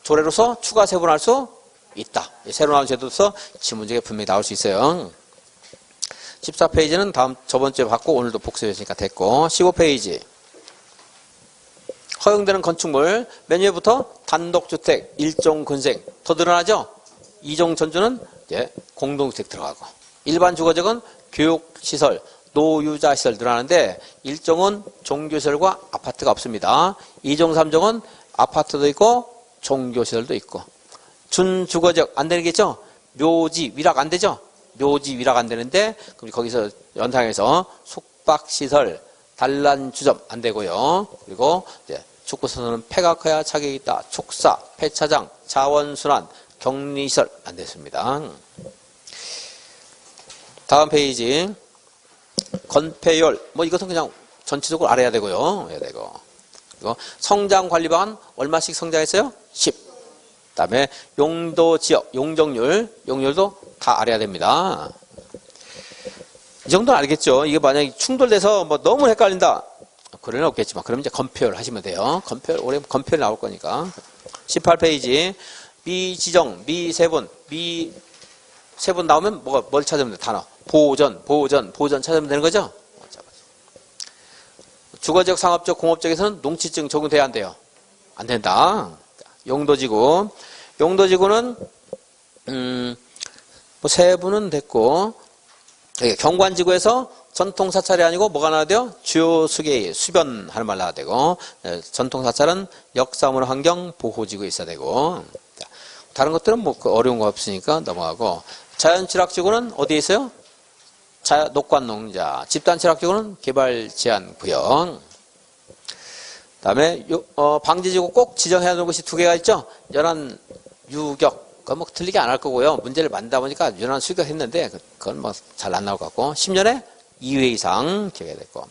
조례로서 추가 세분할 수 있다. 새로 나온 제도로서 지문제가 분명히 나올 수 있어요. 14페이지는 저번 주에 봤고 오늘도 복습했으니까 됐고, 15페이지. 허용되는 건축물 맨 위에부터 단독주택, 일종근생 더 늘어나죠? 이종 전주는 이제 공동주택 들어가고, 일반 주거적은 교육시설, 노유자시설 늘어나는데, 일종은 종교시설과 아파트가 없습니다. 2종, 3종은 아파트도 있고 종교시설도 있고. 준주거적 안 되겠죠? 묘지, 위락 안 되죠? 묘지, 위락 안 되는데, 그럼 거기서 연상해서 숙박시설, 단란주점 안 되고요. 그리고 이제 축구선수는 폐가 커야 자격이 있다. 축사, 폐차장, 자원순환, 격리시설 안 됐습니다. 다음 페이지. 건폐율, 뭐 이것은 그냥 전체적으로 알아야 되고요. 해야 되고. 그리고 성장관리 방안 얼마씩 성장했어요? 10. 그다음에 용도 지역, 용적률, 용률도 다 알아야 됩니다. 이 정도는 알겠죠? 이게 만약에 충돌돼서 뭐 너무 헷갈린다, 그런 건 없겠지만, 그럼 이제 건폐율 하시면 돼요. 건폐율, 올해 건폐율 나올 거니까. 18페이지. 미지정, 미세분, 미세분 나오면 뭘 찾으면 돼? 단어. 보전 찾으면 되는 거죠? 주거적, 상업적, 공업적에서는 농지증 적용돼야 안 돼요? 안 된다. 용도지구. 용도지구는, 뭐 세분은 됐고, 경관지구에서 전통사찰이 아니고 뭐가 나와야 돼요? 주요 수계, 수변하는 말 나와야 되고, 전통사찰은 역사문화 환경 보호지구에 있어야 되고, 다른 것들은 뭐 어려운 거 없으니까 넘어가고, 자연취락지구는 어디에 있어요? 녹관농자. 집단취락지구는 개발제한구역. 다음에 방지지구 꼭 지정해야 하는 것이 2개가 있죠? 연안 유격. 그건 뭐 틀리게 안 할 거고요. 문제를 만다 보니까 연안 수격했는데 그건 뭐 잘 안 나올 것 같고, 10년에 2회 이상 기억해야 됐고,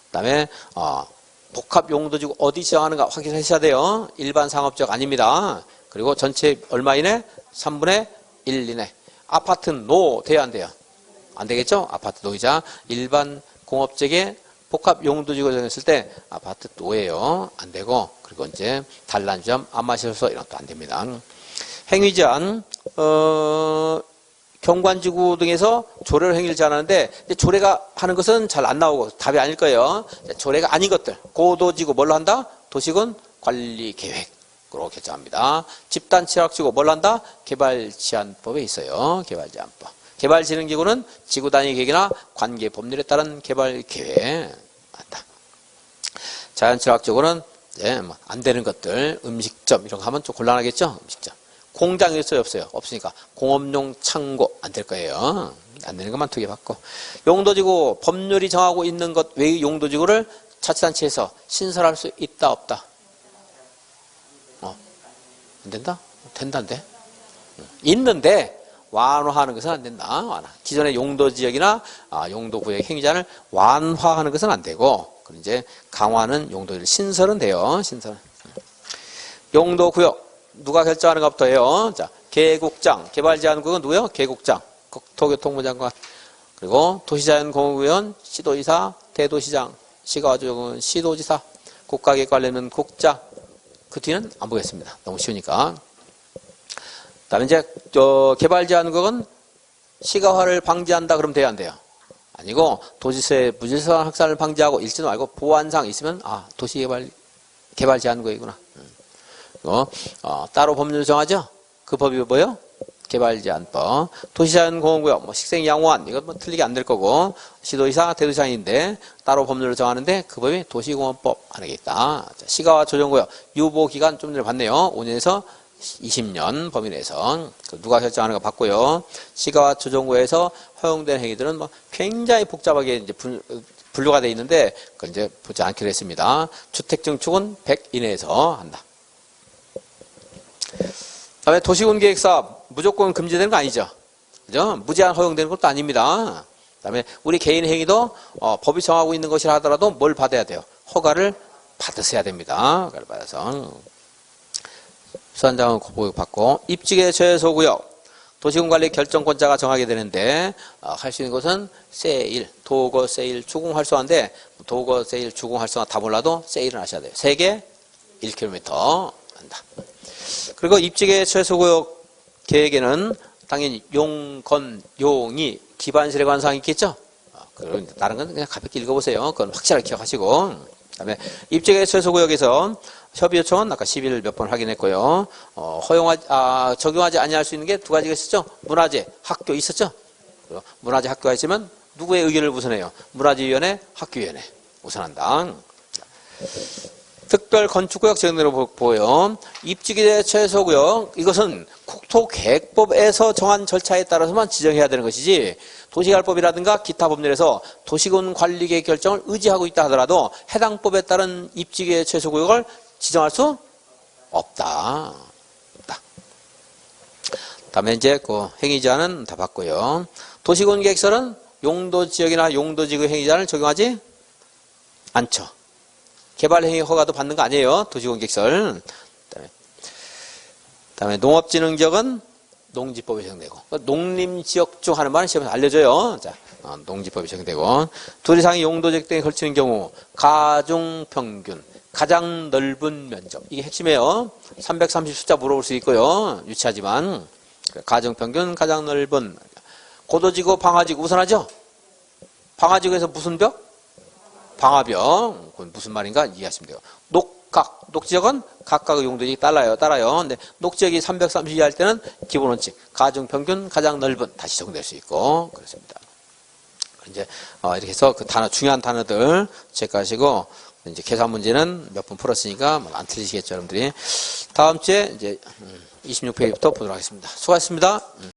그다음에 복합 용도지구 어디 지정하는가 확인하셔야 돼요. 일반 상업적 아닙니다. 그리고 전체 얼마 이내? 3분의 1 이내. 아파트는 노 돼야 안 돼요? 안 되겠죠? 아파트 노이자. 일반 공업적의 복합 용도지구 정했을 때 아파트 노예요. 안 되고, 그리고 이제 단란주점, 안마시설소 이런 것도 안 됩니다. 행위제한, 경관지구 등에서 조례를 행위를 제한하는데, 조례가 하는 것은 잘 안 나오고 답이 아닐 거예요. 조례가 아닌 것들, 고도지구 뭘로 한다? 도시군 관리계획으로 결정합니다. 집단취락지구 뭘로 한다? 개발제한법에 있어요. 개발제한법. 개발진흥기구는 지구단위 계획이나 관계법률에 따른 개발계획 맞다. 자연취락지구는 뭐 안 되는 것들, 음식점 이런 거 하면 좀 곤란하겠죠? 음식점. 공장 있어요, 없어요? 없으니까 공업용 창고 안 될 거예요. 안 되는 것만 2개 받고. 용도지구, 법률이 정하고 있는 것 외의 용도지구를 자치단체에서 신설할 수 있다, 없다? 안 된다? 된다는데? 있는데 완화하는 것은 안 된다. 완화. 기존의 용도지역이나 용도구역 행위자를 완화하는 것은 안 되고, 그리고 이제 강화는 용도지역 신설은 돼요. 신설. 용도구역 누가 결정하는 것부터 해요. 자, 계국장, 개발제한구역은 누구예요? 계국장, 국토교통부 장관. 그리고 도시자연공업위원, 시도지사, 대도시장, 시가조정은 시도지사, 국가계획관리는 국장. 그 뒤는 안 보겠습니다. 너무 쉬우니까. 그다음에 이제 개발제한구역은 시가화를 방지한다 그러면 돼요, 안 돼요? 아니고 도시의 무질서한 확산을 방지하고 일지도 말고 보완상 있으면 도시개발 제한구역이구나. 따로 법률을 정하죠. 그 법이 뭐예요? 개발제한법. 도시자연공원구역, 식생양호안 이건 틀리게 안 될 거고 시도의사, 대도시장인데 따로 법률을 정하는데 그 법이 도시공원법 안에 있다. 시가와 조정구역 유보기간 좀 전에 봤네요. 5년에서 20년 범위 내에서 누가 결정하는 거 봤고요. 시가와 조정구에서 허용된 행위들은 굉장히 복잡하게 이제 분류가 되어 있는데 그건 이제 보지 않기로 했습니다. 주택 증축은 100 이내에서 한다. 다음에 도시군 계획사업 무조건 금지되는 거 아니죠? 그죠? 무제한 허용되는 것도 아닙니다. 다음에 우리 개인 행위도 법이 정하고 있는 것이라 하더라도 뭘 받아야 돼요? 허가를 받으셔야 됩니다. 허가를 받아서. 수산장은 고보육 받고 입지계 최소구역 도시군관리 결정권자가 정하게 되는데 할 수 있는 것은 세일, 도거, 세일, 주공 활성화인데 도거, 세일, 주공 활성화 다 몰라도 세일은 하셔야 돼요. 세개 1km 한다. 그리고 입지계 최소구역 계획에는 당연히 용, 건, 용이 기반실에 관한 사항이 있겠죠? 그리고 다른 건 그냥 가볍게 읽어보세요. 그건 확실하게 기억하시고. 그 다음에 입지계 최소구역에서 협의 요청은 아까 10일 몇 번 확인했고요. 적용하지 아니할 수 있는 게 두 가지가 있었죠. 문화재, 학교 있었죠. 문화재 학교가 있으면 누구의 의견을 우선해요? 문화재위원회, 학교위원회 우선한다. 특별 건축구역 제정으로 보여 입지계 최소구역 이것은 국토계획법에서 정한 절차에 따라서만 지정해야 되는 것이지 도시개발법이라든가 기타 법률에서 도시군 관리계획 결정을 의지하고 있다 하더라도 해당 법에 따른 입지계 최소구역을 지정할 수 없다. 다음에 이제 그 행위제한은 다 봤고요. 도시군 계획서는 용도지역이나 용도지구 행위제한을 적용하지 않죠. 개발행위 허가도 받는 거 아니에요. 도시군 계획설. 그다음에 농업진흥지역은 농지법이 적용되고 농림지역 중 하는 말은 시험에서 알려줘요. 자, 농지법이 적용되고 둘 이상의 용도지역 등에 걸치는 경우 가중평균 가장 넓은 면적 이게 핵심이에요. 330 숫자 물어볼 수 있고요. 유치하지만 가중평균 가장 넓은 고도지구 방화지구 우선하죠. 방화지구에서 무슨 벽? 방화벽. 그건 무슨 말인가 이해하시면 돼요. 녹지역은 각각의 용도지역이 따라요. 근데 녹지역이 330 이하일 때는 기본원칙, 가중평균, 가장 넓은 다시 적용될 수 있고 그렇습니다. 이제 이렇게 해서 그 단어 중요한 단어들 체크하시고 이제 계산 문제는 몇 분 풀었으니까 안 틀리시겠죠, 여러분들이. 다음 주에 이제 26페이지부터 보도록 하겠습니다. 수고하셨습니다.